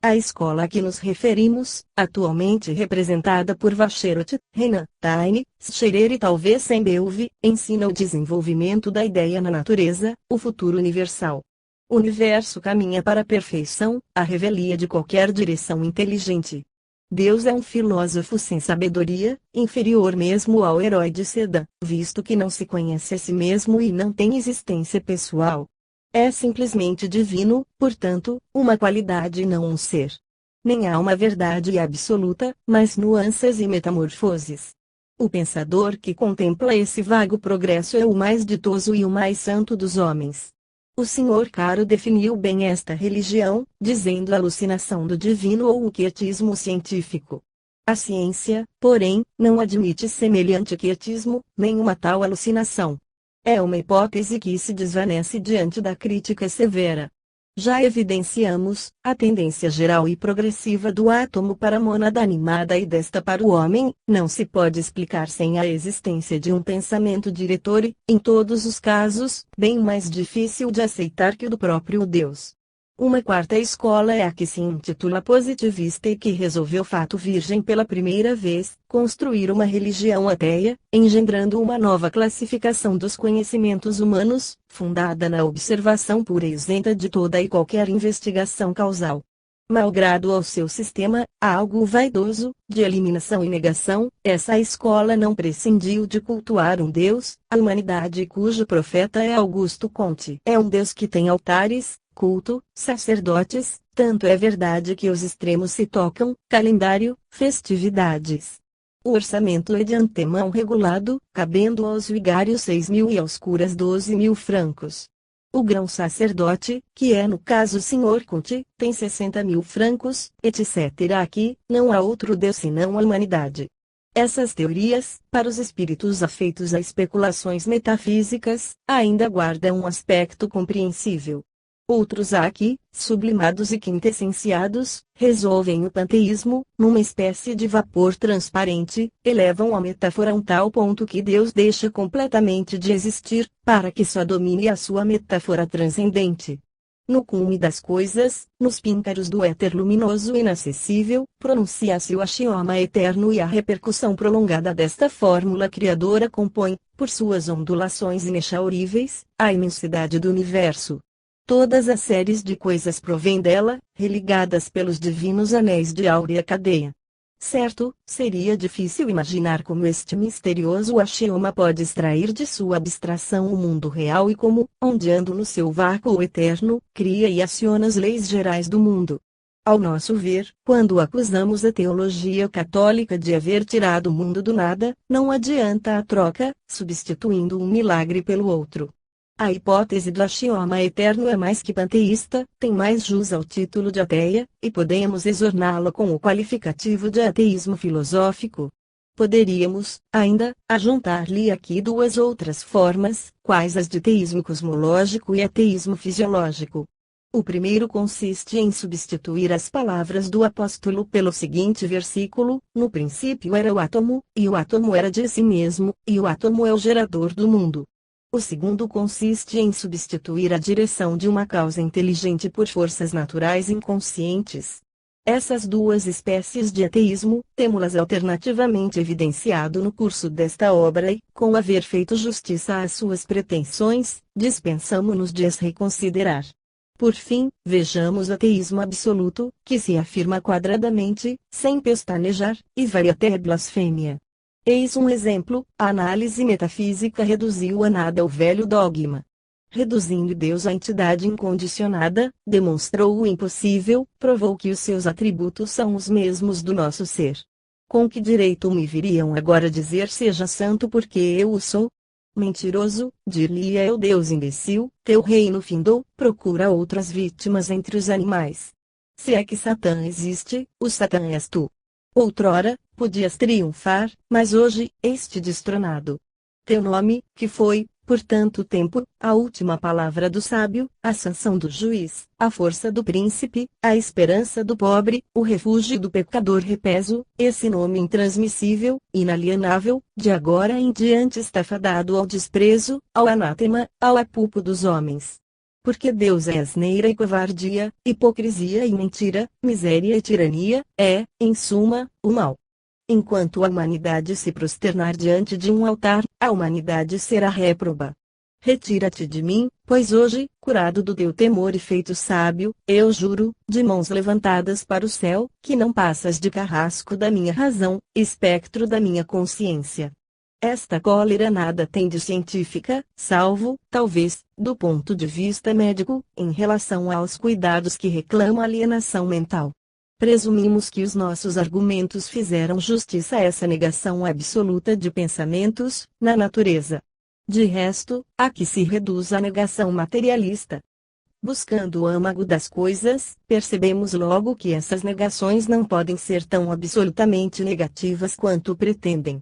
A escola a que nos referimos, atualmente representada por Vacherot, Renan, Taine, Scherer e talvez Semmelweis, ensina o desenvolvimento da ideia na natureza, o futuro universal. O universo caminha para a perfeição, a revelia de qualquer direção inteligente. Deus é um filósofo sem sabedoria, inferior mesmo ao herói de Sedan, visto que não se conhece a si mesmo e não tem existência pessoal. É simplesmente divino, portanto, uma qualidade e não um ser. Nem há uma verdade absoluta, mas nuances e metamorfoses. O pensador que contempla esse vago progresso é o mais ditoso e o mais santo dos homens. O Sr. Caro definiu bem esta religião, dizendo alucinação do divino ou o quietismo científico. A ciência, porém, não admite semelhante quietismo, nem uma tal alucinação. É uma hipótese que se desvanece diante da crítica severa. Já evidenciamos a tendência geral e progressiva do átomo para a mônada animada e desta para o homem, não se pode explicar sem a existência de um pensamento diretor e, em todos os casos, bem mais difícil de aceitar que o do próprio Deus. Uma quarta escola é a que se intitula positivista e que resolveu fato virgem pela primeira vez, construir uma religião ateia, engendrando uma nova classificação dos conhecimentos humanos, fundada na observação pura e isenta de toda e qualquer investigação causal. Malgrado ao seu sistema, algo vaidoso, de eliminação e negação, essa escola não prescindiu de cultuar um Deus, a humanidade cujo profeta é Augusto Comte. É um Deus que tem altares, culto, sacerdotes, tanto é verdade que os extremos se tocam, calendário, festividades. O orçamento é de antemão regulado, cabendo aos vigários 6.000 e aos curas 12.000 francos. O grão-sacerdote, que é no caso o Sr. Conte, tem 60.000 francos, etc. Aqui, não há outro Deus senão a humanidade. Essas teorias, para os espíritos afeitos a especulações metafísicas, ainda guardam um aspecto compreensível. Outros aqui, sublimados e quintessenciados, resolvem o panteísmo, numa espécie de vapor transparente, elevam a metáfora a um tal ponto que Deus deixa completamente de existir, para que só domine a sua metáfora transcendente. No cume das coisas, nos píncaros do éter luminoso e inacessível, pronuncia-se o axioma eterno e a repercussão prolongada desta fórmula criadora compõe, por suas ondulações inexauríveis, a imensidade do universo. Todas as séries de coisas provêm dela, religadas pelos divinos anéis de áurea cadeia. Certo, seria difícil imaginar como este misterioso axioma pode extrair de sua abstração o mundo real e como, ondeando no seu vácuo eterno, cria e aciona as leis gerais do mundo. Ao nosso ver, quando acusamos a teologia católica de haver tirado o mundo do nada, não adianta a troca, substituindo um milagre pelo outro. A hipótese do axioma eterno é mais que panteísta, tem mais jus ao título de ateia, e podemos exorná-la com o qualificativo de ateísmo filosófico. Poderíamos, ainda, ajuntar-lhe aqui duas outras formas, quais as de teísmo cosmológico e ateísmo fisiológico. O primeiro consiste em substituir as palavras do apóstolo pelo seguinte versículo: no princípio era o átomo, e o átomo era de si mesmo, e o átomo é o gerador do mundo. O segundo consiste em substituir a direção de uma causa inteligente por forças naturais inconscientes. Essas duas espécies de ateísmo, temo-las alternativamente evidenciado no curso desta obra e, com haver feito justiça às suas pretensões, dispensamo-nos de as reconsiderar. Por fim, vejamos o ateísmo absoluto, que se afirma quadradamente, sem pestanejar, e vai até a blasfêmia. Eis um exemplo: a análise metafísica reduziu a nada o velho dogma. Reduzindo Deus à entidade incondicionada, demonstrou o impossível, provou que os seus atributos são os mesmos do nosso ser. Com que direito me viriam agora dizer seja santo porque eu o sou? Mentiroso, dir-lhe-ia eu Deus imbecil, teu reino findou, procura outras vítimas entre os animais. Se é que Satã existe, o Satã és tu. Outrora, podias triunfar, mas hoje, este destronado. Teu nome, que foi, por tanto tempo, a última palavra do sábio, a sanção do juiz, a força do príncipe, a esperança do pobre, o refúgio do pecador repeso, esse nome intransmissível, inalienável, de agora em diante está fadado ao desprezo, ao anátema, ao apupo dos homens. Porque Deus é asneira e covardia, hipocrisia e mentira, miséria e tirania, é, em suma, o mal. Enquanto a humanidade se prosternar diante de um altar, a humanidade será réproba. Retira-te de mim, pois hoje, curado do teu temor e feito sábio, eu juro, de mãos levantadas para o céu, que não passas de carrasco da minha razão, espectro da minha consciência. Esta cólera nada tem de científica, salvo, talvez, do ponto de vista médico, em relação aos cuidados que reclama a alienação mental. Presumimos que os nossos argumentos fizeram justiça a essa negação absoluta de pensamentos, na natureza. De resto, a que se reduz a negação materialista. Buscando o âmago das coisas, percebemos logo que essas negações não podem ser tão absolutamente negativas quanto pretendem.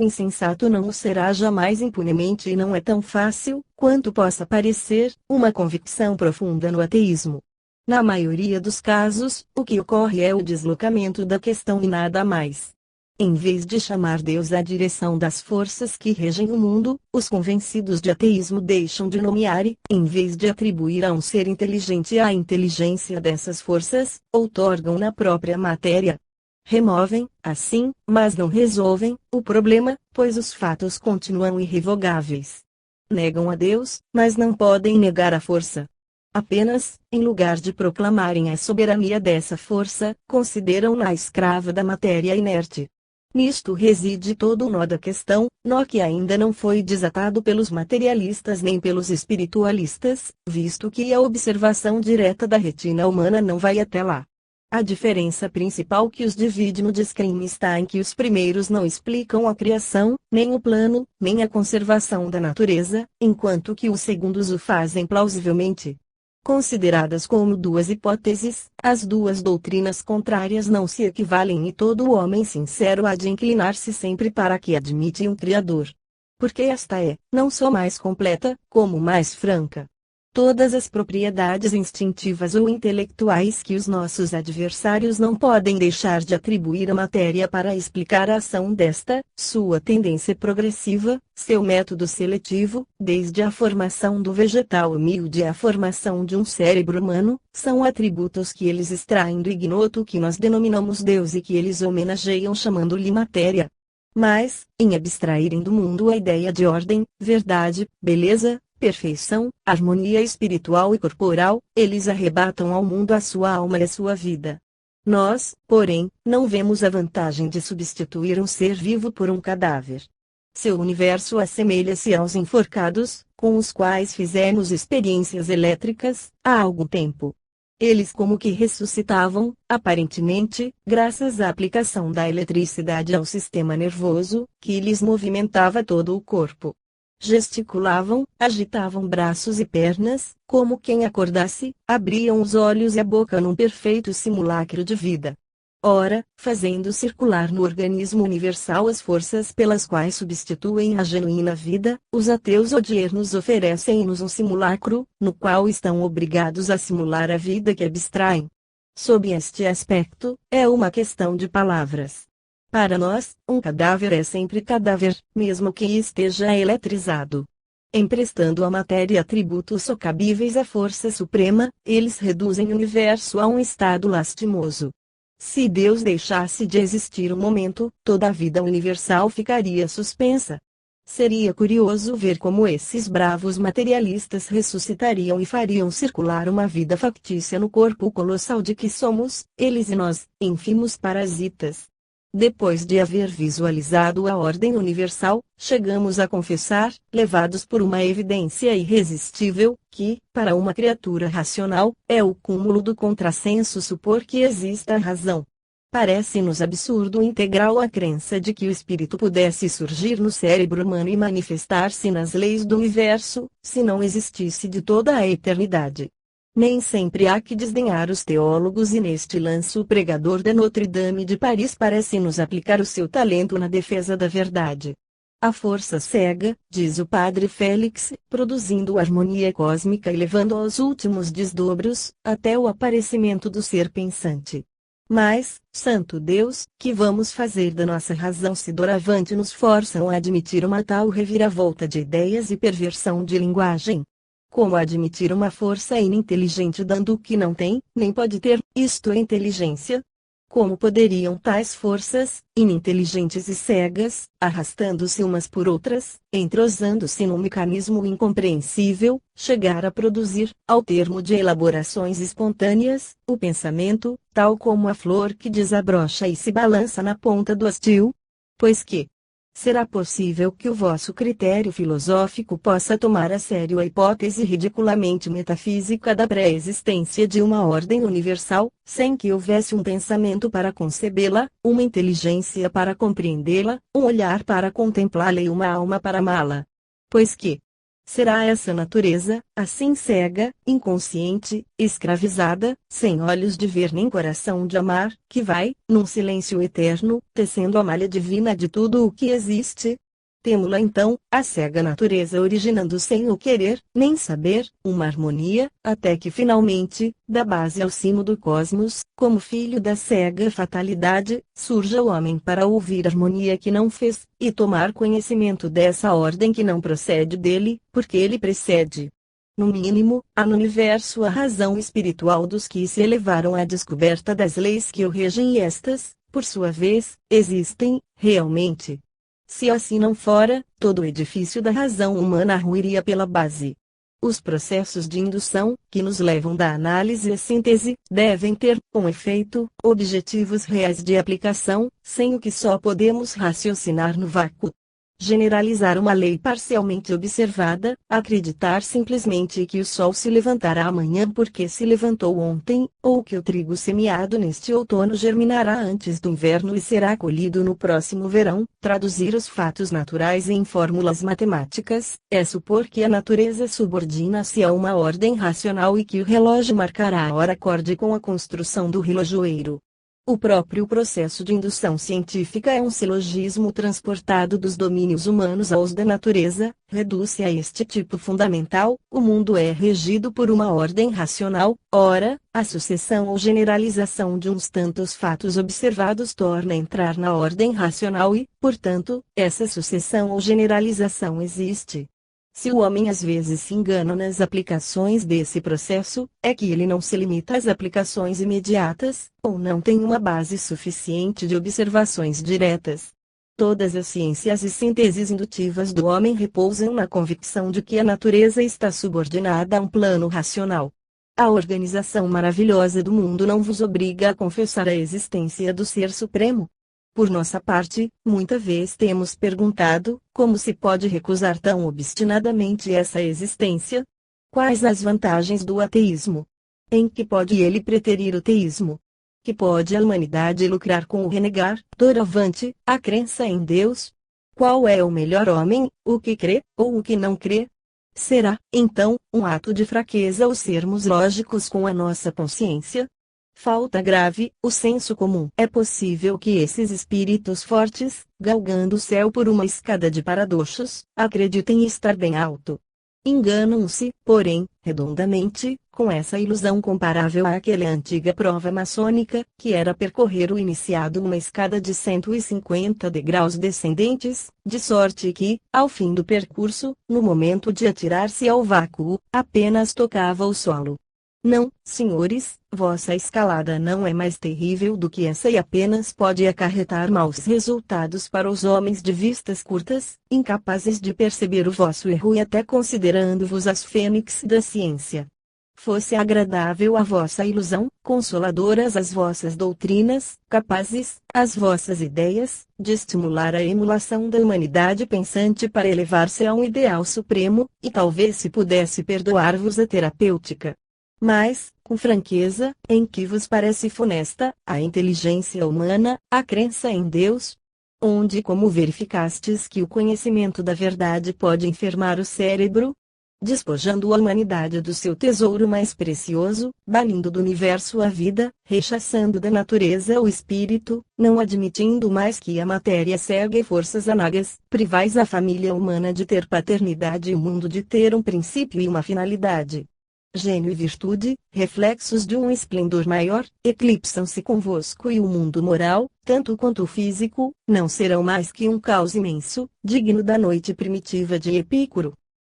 O insensato não o será jamais impunemente e não é tão fácil, quanto possa parecer, uma convicção profunda no ateísmo. Na maioria dos casos, o que ocorre é o deslocamento da questão e nada mais. Em vez de chamar Deus à direção das forças que regem o mundo, os convencidos de ateísmo deixam de nomear e, em vez de atribuir a um ser inteligente a inteligência dessas forças, outorgam na própria matéria. Removem, assim, mas não resolvem, o problema, pois os fatos continuam irrevogáveis. Negam a Deus, mas não podem negar a força. Apenas, em lugar de proclamarem a soberania dessa força, consideram-na escrava da matéria inerte. Nisto reside todo o nó da questão, nó que ainda não foi desatado pelos materialistas nem pelos espiritualistas, visto que a observação direta da retina humana não vai até lá. A diferença principal que os divide no descrime está em que os primeiros não explicam a criação, nem o plano, nem a conservação da natureza, enquanto que os segundos o fazem plausivelmente. Consideradas como duas hipóteses, as duas doutrinas contrárias não se equivalem e todo homem sincero há de inclinar-se sempre para a que admite um Criador. Porque esta é, não só mais completa, como mais franca. Todas as propriedades instintivas ou intelectuais que os nossos adversários não podem deixar de atribuir à matéria para explicar a ação desta, sua tendência progressiva, seu método seletivo, desde a formação do vegetal humilde à formação de um cérebro humano, são atributos que eles extraem do ignoto que nós denominamos Deus e que eles homenageiam chamando-lhe matéria. Mas, em abstraírem do mundo a ideia de ordem, verdade, beleza, perfeição, harmonia espiritual e corporal, eles arrebatam ao mundo a sua alma e a sua vida. Nós, porém, não vemos a vantagem de substituir um ser vivo por um cadáver. Seu universo assemelha-se aos enforcados, com os quais fizemos experiências elétricas, há algum tempo. Eles como que ressuscitavam, aparentemente, graças à aplicação da eletricidade ao sistema nervoso, que lhes movimentava todo o corpo. Gesticulavam, agitavam braços e pernas, como quem acordasse, abriam os olhos e a boca num perfeito simulacro de vida. Ora, fazendo circular no organismo universal as forças pelas quais substituem a genuína vida, os ateus odiernos oferecem-nos um simulacro, no qual estão obrigados a simular a vida que abstraem. Sob este aspecto, é uma questão de palavras. Para nós, um cadáver é sempre cadáver, mesmo que esteja eletrizado. Emprestando à matéria atributos socabíveis à força suprema, eles reduzem o universo a um estado lastimoso. Se Deus deixasse de existir um momento, toda a vida universal ficaria suspensa. Seria curioso ver como esses bravos materialistas ressuscitariam e fariam circular uma vida factícia no corpo colossal de que somos, eles e nós, ínfimos parasitas. Depois de haver visualizado a ordem universal, chegamos a confessar, levados por uma evidência irresistível, que, para uma criatura racional, é o cúmulo do contrassenso supor que exista a razão. Parece-nos absurdo integral a crença de que o espírito pudesse surgir no cérebro humano e manifestar-se nas leis do universo, se não existisse de toda a eternidade. Nem sempre há que desdenhar os teólogos e neste lance o pregador de Notre Dame de Paris parece nos aplicar o seu talento na defesa da verdade. A força cega, diz o padre Félix, produzindo harmonia cósmica e levando aos últimos desdobros, até o aparecimento do ser pensante. Mas, santo Deus, que vamos fazer da nossa razão se doravante nos forçam a admitir uma tal reviravolta de ideias e perversão de linguagem? Como admitir uma força ininteligente dando o que não tem, nem pode ter, isto é inteligência? Como poderiam tais forças, ininteligentes e cegas, arrastando-se umas por outras, entrosando-se num mecanismo incompreensível, chegar a produzir, ao termo de elaborações espontâneas, o pensamento, tal como a flor que desabrocha e se balança na ponta do hastil? Pois que será possível que o vosso critério filosófico possa tomar a sério a hipótese ridiculamente metafísica da pré-existência de uma ordem universal, sem que houvesse um pensamento para concebê-la, uma inteligência para compreendê-la, um olhar para contemplá-la e uma alma para amá-la? Pois que será essa natureza, assim cega, inconsciente, escravizada, sem olhos de ver nem coração de amar, que vai, num silêncio eterno, tecendo a malha divina de tudo o que existe? Temo-la então, a cega natureza originando sem o querer, nem saber, uma harmonia, até que finalmente, da base ao cimo do cosmos, como filho da cega fatalidade, surja o homem para ouvir a harmonia que não fez, e tomar conhecimento dessa ordem que não procede dele, porque ele precede. No mínimo, há no universo a razão espiritual dos que se elevaram à descoberta das leis que o regem e estas, por sua vez, existem, realmente. Se assim não fora, todo o edifício da razão humana ruiria pela base. Os processos de indução, que nos levam da análise à síntese, devem ter, com efeito, objetivos reais de aplicação, sem o que só podemos raciocinar no vácuo. Generalizar uma lei parcialmente observada, acreditar simplesmente que o sol se levantará amanhã porque se levantou ontem, ou que o trigo semeado neste outono germinará antes do inverno e será colhido no próximo verão, traduzir os fatos naturais em fórmulas matemáticas, é supor que a natureza subordina-se a uma ordem racional e que o relógio marcará a hora acorde com a construção do relojoeiro. O próprio processo de indução científica é um silogismo transportado dos domínios humanos aos da natureza, reduz-se a este tipo fundamental: o mundo é regido por uma ordem racional, ora, a sucessão ou generalização de uns tantos fatos observados torna a entrar na ordem racional e, portanto, essa sucessão ou generalização existe. Se o homem às vezes se engana nas aplicações desse processo, é que ele não se limita às aplicações imediatas, ou não tem uma base suficiente de observações diretas. Todas as ciências e sínteses indutivas do homem repousam na convicção de que a natureza está subordinada a um plano racional. A organização maravilhosa do mundo não vos obriga a confessar a existência do Ser Supremo. Por nossa parte, muita vez temos perguntado, como se pode recusar tão obstinadamente essa existência? Quais as vantagens do ateísmo? Em que pode ele preterir o teísmo? Que pode a humanidade lucrar com o renegar, doravante, a crença em Deus? Qual é o melhor homem, o que crê, ou o que não crê? Será, então, um ato de fraqueza o sermos lógicos com a nossa consciência? Falta grave, o senso comum. É possível que esses espíritos fortes, galgando o céu por uma escada de paradoxos, acreditem estar bem alto. Enganam-se, porém, redondamente, com essa ilusão comparável àquela antiga prova maçônica, que era percorrer o iniciado uma escada de 150 degraus descendentes, de sorte que, ao fim do percurso, no momento de atirar-se ao vácuo, apenas tocava o solo. Não, senhores, vossa escalada não é mais terrível do que essa e apenas pode acarretar maus resultados para os homens de vistas curtas, incapazes de perceber o vosso erro e até considerando-vos as fênix da ciência. Fosse agradável a vossa ilusão, consoladoras as vossas doutrinas, capazes, as vossas ideias, de estimular a emulação da humanidade pensante para elevar-se a um ideal supremo, e talvez se pudesse perdoar-vos a terapêutica. Mas, com franqueza, em que vos parece funesta, a inteligência humana, a crença em Deus? Onde e como verificastes que o conhecimento da verdade pode enfermar o cérebro? Despojando a humanidade do seu tesouro mais precioso, banindo do universo a vida, rechaçando da natureza o espírito, não admitindo mais que a matéria cega e forças anágas, privais a família humana de ter paternidade e o mundo de ter um princípio e uma finalidade. Gênio e virtude, reflexos de um esplendor maior, eclipsam-se convosco e o mundo moral, tanto quanto o físico, não serão mais que um caos imenso, digno da noite primitiva de Epicuro.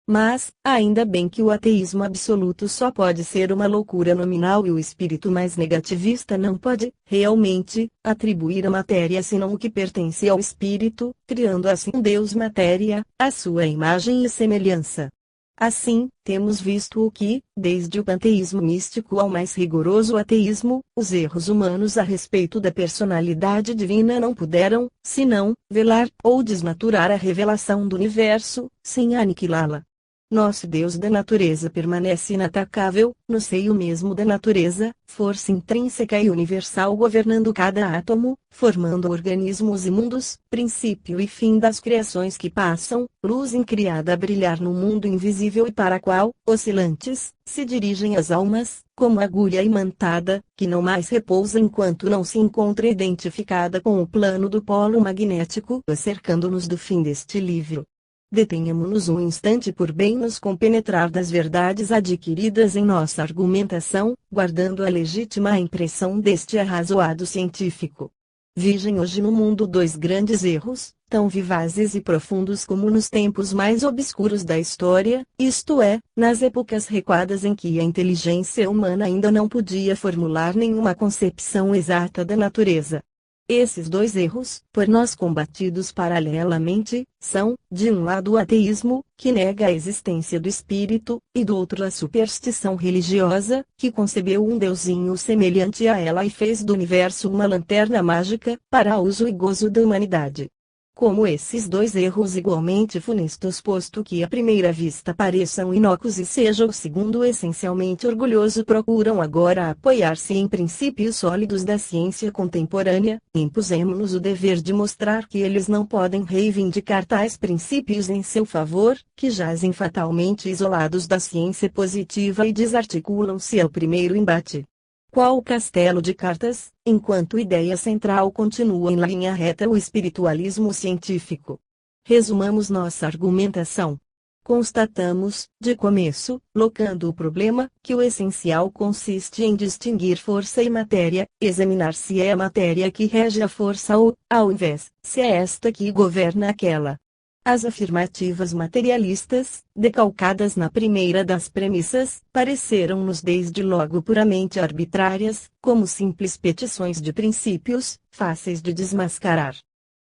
Mas, ainda bem que o ateísmo absoluto só pode ser uma loucura nominal e o espírito mais negativista não pode, realmente, atribuir à matéria senão o que pertence ao espírito, criando assim um Deus matéria, à sua imagem e semelhança. Assim, temos visto o que, desde o panteísmo místico ao mais rigoroso ateísmo, os erros humanos a respeito da personalidade divina não puderam, senão, velar ou desnaturar a revelação do universo, sem aniquilá-la. Nosso Deus da natureza permanece inatacável, no seio mesmo da natureza, força intrínseca e universal governando cada átomo, formando organismos e mundos, princípio e fim das criações que passam, luz incriada a brilhar no mundo invisível e para a qual, oscilantes, se dirigem as almas, como agulha imantada, que não mais repousa enquanto não se encontra identificada com o plano do polo magnético, cercando-nos do fim deste livro. Detenhamo-nos um instante por bem nos compenetrar das verdades adquiridas em nossa argumentação, guardando a legítima impressão deste arrazoado científico. Vigem hoje no mundo dois grandes erros, tão vivazes e profundos como nos tempos mais obscuros da história, isto é, nas épocas recuadas em que a inteligência humana ainda não podia formular nenhuma concepção exata da natureza. Esses dois erros, por nós combatidos paralelamente, são, de um lado o ateísmo, que nega a existência do espírito, e do outro a superstição religiosa, que concebeu um deusinho semelhante a ela e fez do universo uma lanterna mágica, para uso e gozo da humanidade. Como esses dois erros igualmente funestos, posto que à primeira vista pareçam inócuos e seja o segundo essencialmente orgulhoso, procuram agora apoiar-se em princípios sólidos da ciência contemporânea, impusemo-nos o dever de mostrar que eles não podem reivindicar tais princípios em seu favor, que jazem fatalmente isolados da ciência positiva e desarticulam-se ao primeiro embate. Qual o castelo de cartas, enquanto ideia central continua em linha reta o espiritualismo científico. Resumamos nossa argumentação. Constatamos, de começo, locando o problema, que o essencial consiste em distinguir força e matéria, examinar se é a matéria que rege a força ou, ao invés, se é esta que governa aquela. As afirmativas materialistas, decalcadas na primeira das premissas, pareceram-nos desde logo puramente arbitrárias, como simples petições de princípios, fáceis de desmascarar.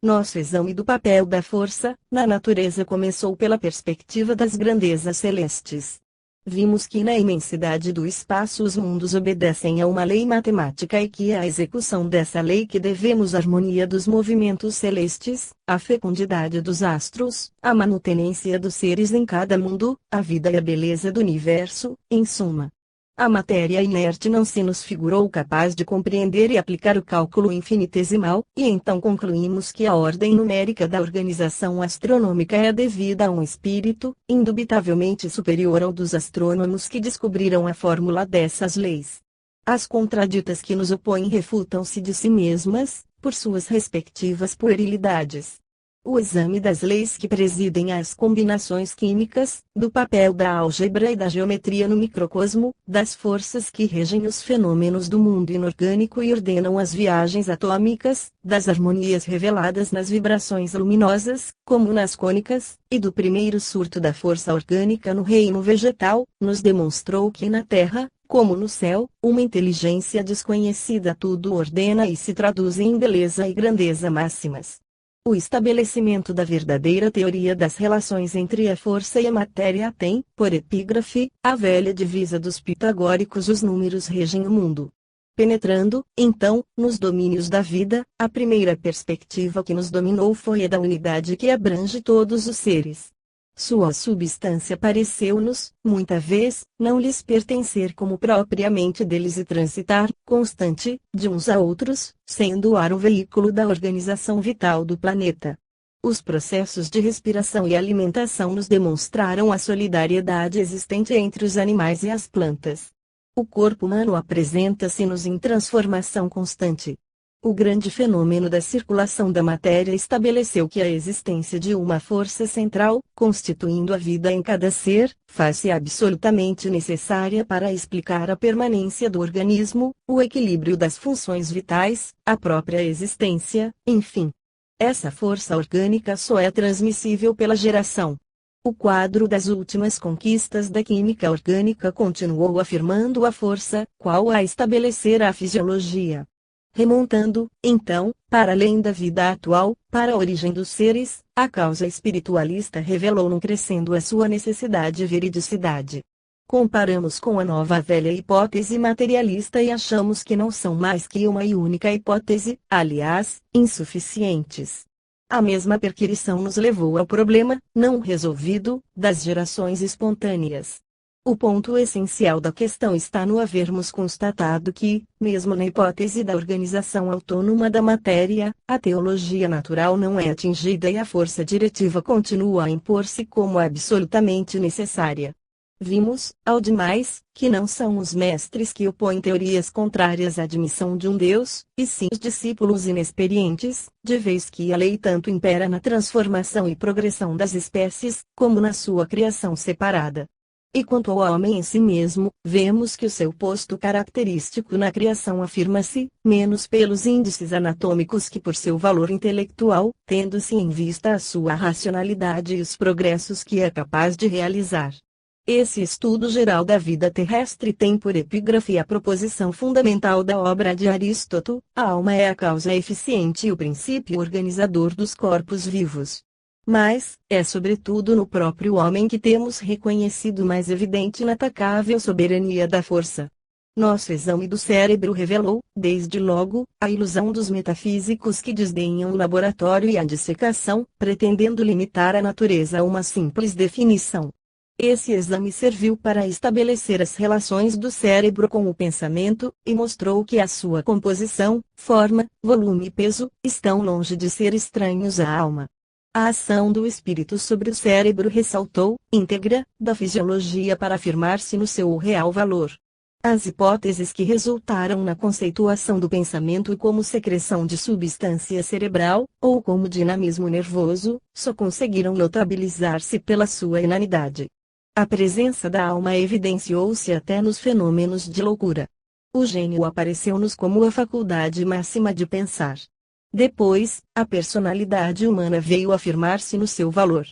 Nosso exame do papel da força, na natureza começou pela perspectiva das grandezas celestes. Vimos que na imensidade do espaço os mundos obedecem a uma lei matemática e que é à execução dessa lei que devemos a harmonia dos movimentos celestes, a fecundidade dos astros, a manutenência dos seres em cada mundo, a vida e a beleza do universo, em suma. A matéria inerte não se nos figurou capaz de compreender e aplicar o cálculo infinitesimal, e então concluímos que a ordem numérica da organização astronômica é devida a um espírito, indubitavelmente superior ao dos astrônomos que descobriram a fórmula dessas leis. As contraditas que nos opõem refutam-se de si mesmas, por suas respectivas puerilidades. O exame das leis que presidem às combinações químicas, do papel da álgebra e da geometria no microcosmo, das forças que regem os fenômenos do mundo inorgânico e ordenam as viagens atômicas, das harmonias reveladas nas vibrações luminosas, como nas cônicas, e do primeiro surto da força orgânica no reino vegetal, nos demonstrou que na Terra, como no céu, uma inteligência desconhecida tudo ordena e se traduz em beleza e grandeza máximas. O estabelecimento da verdadeira teoria das relações entre a força e a matéria tem, por epígrafe, a velha divisa dos pitagóricos: os números regem o mundo. Penetrando, então, nos domínios da vida, a primeira perspectiva que nos dominou foi a da unidade que abrange todos os seres. Sua substância pareceu-nos, muita vez, não lhes pertencer como propriamente deles e transitar, constante, de uns a outros, sendo o ar o veículo da organização vital do planeta. Os processos de respiração e alimentação nos demonstraram a solidariedade existente entre os animais e as plantas. O corpo humano apresenta-se-nos em transformação constante. O grande fenômeno da circulação da matéria estabeleceu que a existência de uma força central, constituindo a vida em cada ser, faz-se absolutamente necessária para explicar a permanência do organismo, o equilíbrio das funções vitais, a própria existência, enfim. Essa força orgânica só é transmissível pela geração. O quadro das últimas conquistas da química orgânica continuou afirmando a força, qual a estabelecer a fisiologia. Remontando, então, para além da vida atual, para a origem dos seres, a causa espiritualista revelou num crescendo a sua necessidade e veridicidade. Comparamos com a nova velha hipótese materialista e achamos que não são mais que uma e única hipótese, aliás, insuficientes. A mesma perquirição nos levou ao problema, não resolvido, das gerações espontâneas. O ponto essencial da questão está no havermos constatado que, mesmo na hipótese da organização autônoma da matéria, a teologia natural não é atingida e a força diretiva continua a impor-se como absolutamente necessária. Vimos, ao demais, que não são os mestres que opõem teorias contrárias à admissão de um Deus, e sim os discípulos inexperientes, de vez que a lei tanto impera na transformação e progressão das espécies, como na sua criação separada. E quanto ao homem em si mesmo, vemos que o seu posto característico na criação afirma-se, menos pelos índices anatômicos que por seu valor intelectual, tendo-se em vista a sua racionalidade e os progressos que é capaz de realizar. Esse estudo geral da vida terrestre tem por epígrafe a proposição fundamental da obra de Aristóteles: a alma é a causa eficiente e o princípio organizador dos corpos vivos. Mas, é sobretudo no próprio homem que temos reconhecido mais evidente e inatacável soberania da força. Nosso exame do cérebro revelou, desde logo, a ilusão dos metafísicos que desdenham o laboratório e a dissecação, pretendendo limitar a natureza a uma simples definição. Esse exame serviu para estabelecer as relações do cérebro com o pensamento, e mostrou que a sua composição, forma, volume e peso, estão longe de ser estranhos à alma. A ação do espírito sobre o cérebro ressaltou, íntegra, da fisiologia para afirmar-se no seu real valor. As hipóteses que resultaram na conceituação do pensamento como secreção de substância cerebral, ou como dinamismo nervoso, só conseguiram notabilizar-se pela sua inanidade. A presença da alma evidenciou-se até nos fenômenos de loucura. O gênio apareceu-nos como a faculdade máxima de pensar. Depois, a personalidade humana veio afirmar-se no seu valor.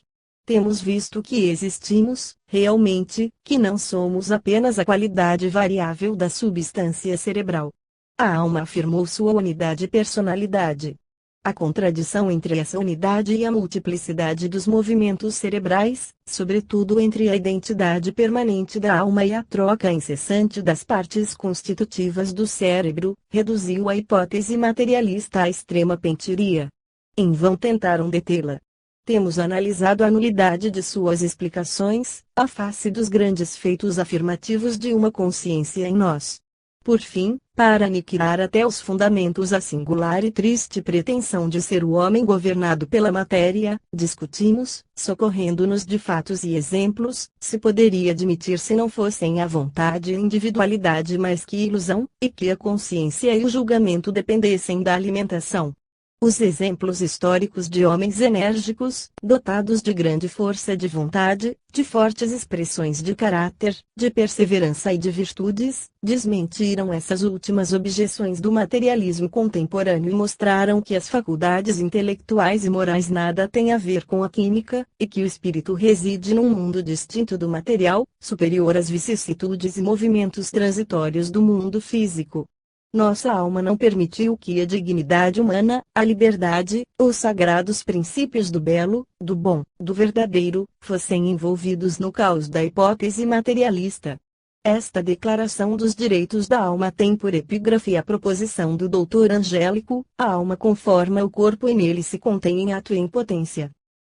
Temos visto que existimos, realmente, que não somos apenas a qualidade variável da substância cerebral. A alma afirmou sua unidade e personalidade. A contradição entre essa unidade e a multiplicidade dos movimentos cerebrais, sobretudo entre a identidade permanente da alma e a troca incessante das partes constitutivas do cérebro, reduziu a hipótese materialista à extrema pentiria. Em vão tentaram detê-la. Temos analisado a nulidade de suas explicações, à face dos grandes feitos afirmativos de uma consciência em nós. Por fim, para aniquilar até os fundamentos a singular e triste pretensão de ser o homem governado pela matéria, discutimos, socorrendo-nos de fatos e exemplos, se poderia admitir se não fossem a vontade e a individualidade mais que ilusão, e que a consciência e o julgamento dependessem da alimentação. Os exemplos históricos de homens enérgicos, dotados de grande força de vontade, de fortes expressões de caráter, de perseverança e de virtudes, desmentiram essas últimas objeções do materialismo contemporâneo e mostraram que as faculdades intelectuais e morais nada têm a ver com a química, e que o espírito reside num mundo distinto do material, superior às vicissitudes e movimentos transitórios do mundo físico. Nossa alma não permitiu que a dignidade humana, a liberdade, os sagrados princípios do belo, do bom, do verdadeiro, fossem envolvidos no caos da hipótese materialista. Esta declaração dos direitos da alma tem por epígrafe a proposição do Dr. Angélico: a alma conforma o corpo e nele se contém em ato e em potência.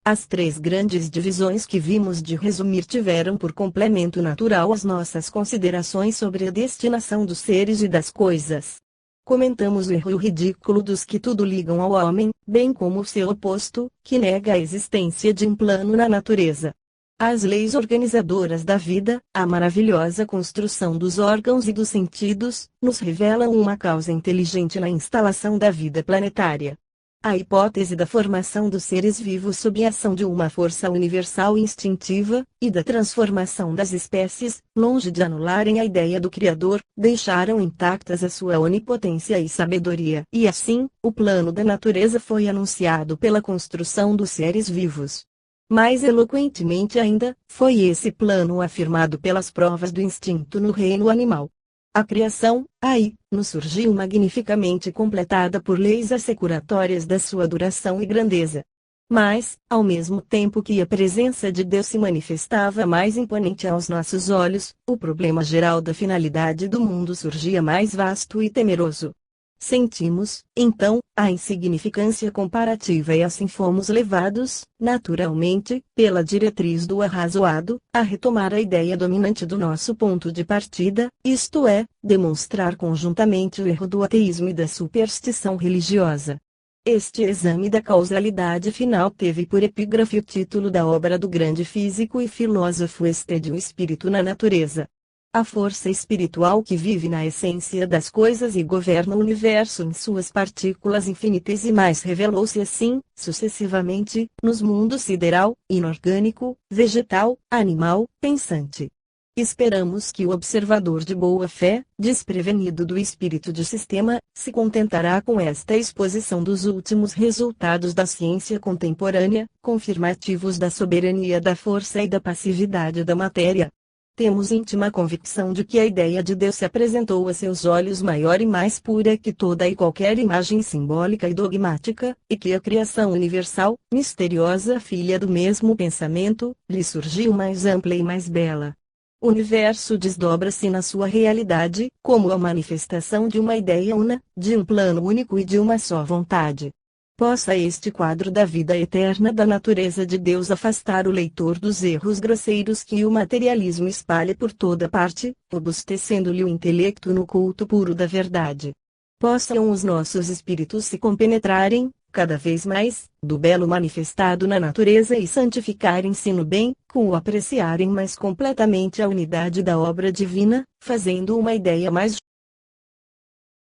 As três grandes divisões que vimos de resumir tiveram por complemento natural as nossas considerações sobre a destinação dos seres e das coisas. Comentamos o erro e o ridículo dos que tudo ligam ao homem, bem como o seu oposto, que nega a existência de um plano na natureza. As leis organizadoras da vida, a maravilhosa construção dos órgãos e dos sentidos, nos revelam uma causa inteligente na instalação da vida planetária. A hipótese da formação dos seres vivos sob a ação de uma força universal e instintiva, e da transformação das espécies, longe de anularem a ideia do Criador, deixaram intactas a sua onipotência e sabedoria. E assim, o plano da natureza foi anunciado pela construção dos seres vivos. Mais eloquentemente ainda, foi esse plano afirmado pelas provas do instinto no reino animal. A criação, aí, nos surgiu magnificamente completada por leis assecuratórias da sua duração e grandeza. Mas, ao mesmo tempo que a presença de Deus se manifestava mais imponente aos nossos olhos, o problema geral da finalidade do mundo surgia mais vasto e temeroso. sentimos, então, a insignificância comparativa e assim fomos levados, naturalmente, pela diretriz do arrazoado, a retomar a ideia dominante do nosso ponto de partida, isto é, demonstrar conjuntamente o erro do ateísmo e da superstição religiosa. Este exame da causalidade final teve por epígrafe o título da obra do grande físico e filósofo Estêdio Espírito na Natureza. A força espiritual que vive na essência das coisas e governa o universo em suas partículas infinitesimais revelou-se assim, sucessivamente, nos mundos sideral, inorgânico, vegetal, animal, pensante. Esperamos que o observador de boa fé, desprevenido do espírito de sistema, se contentará com esta exposição dos últimos resultados da ciência contemporânea, confirmativos da soberania da força e da passividade da matéria. Temos íntima convicção de que a ideia de Deus se apresentou a seus olhos maior e mais pura que toda e qualquer imagem simbólica e dogmática, e que a criação universal, misteriosa filha do mesmo pensamento, lhe surgiu mais ampla e mais bela. O universo desdobra-se na sua realidade, como a manifestação de uma ideia una, de um plano único e de uma só vontade. Possa este quadro da vida eterna da natureza de Deus afastar o leitor dos erros grosseiros que o materialismo espalha por toda parte, robustecendo-lhe o intelecto no culto puro da verdade. Possam os nossos espíritos se compenetrarem, cada vez mais, do belo manifestado na natureza e santificarem-se no bem, com o apreciarem mais completamente a unidade da obra divina, fazendo uma ideia mais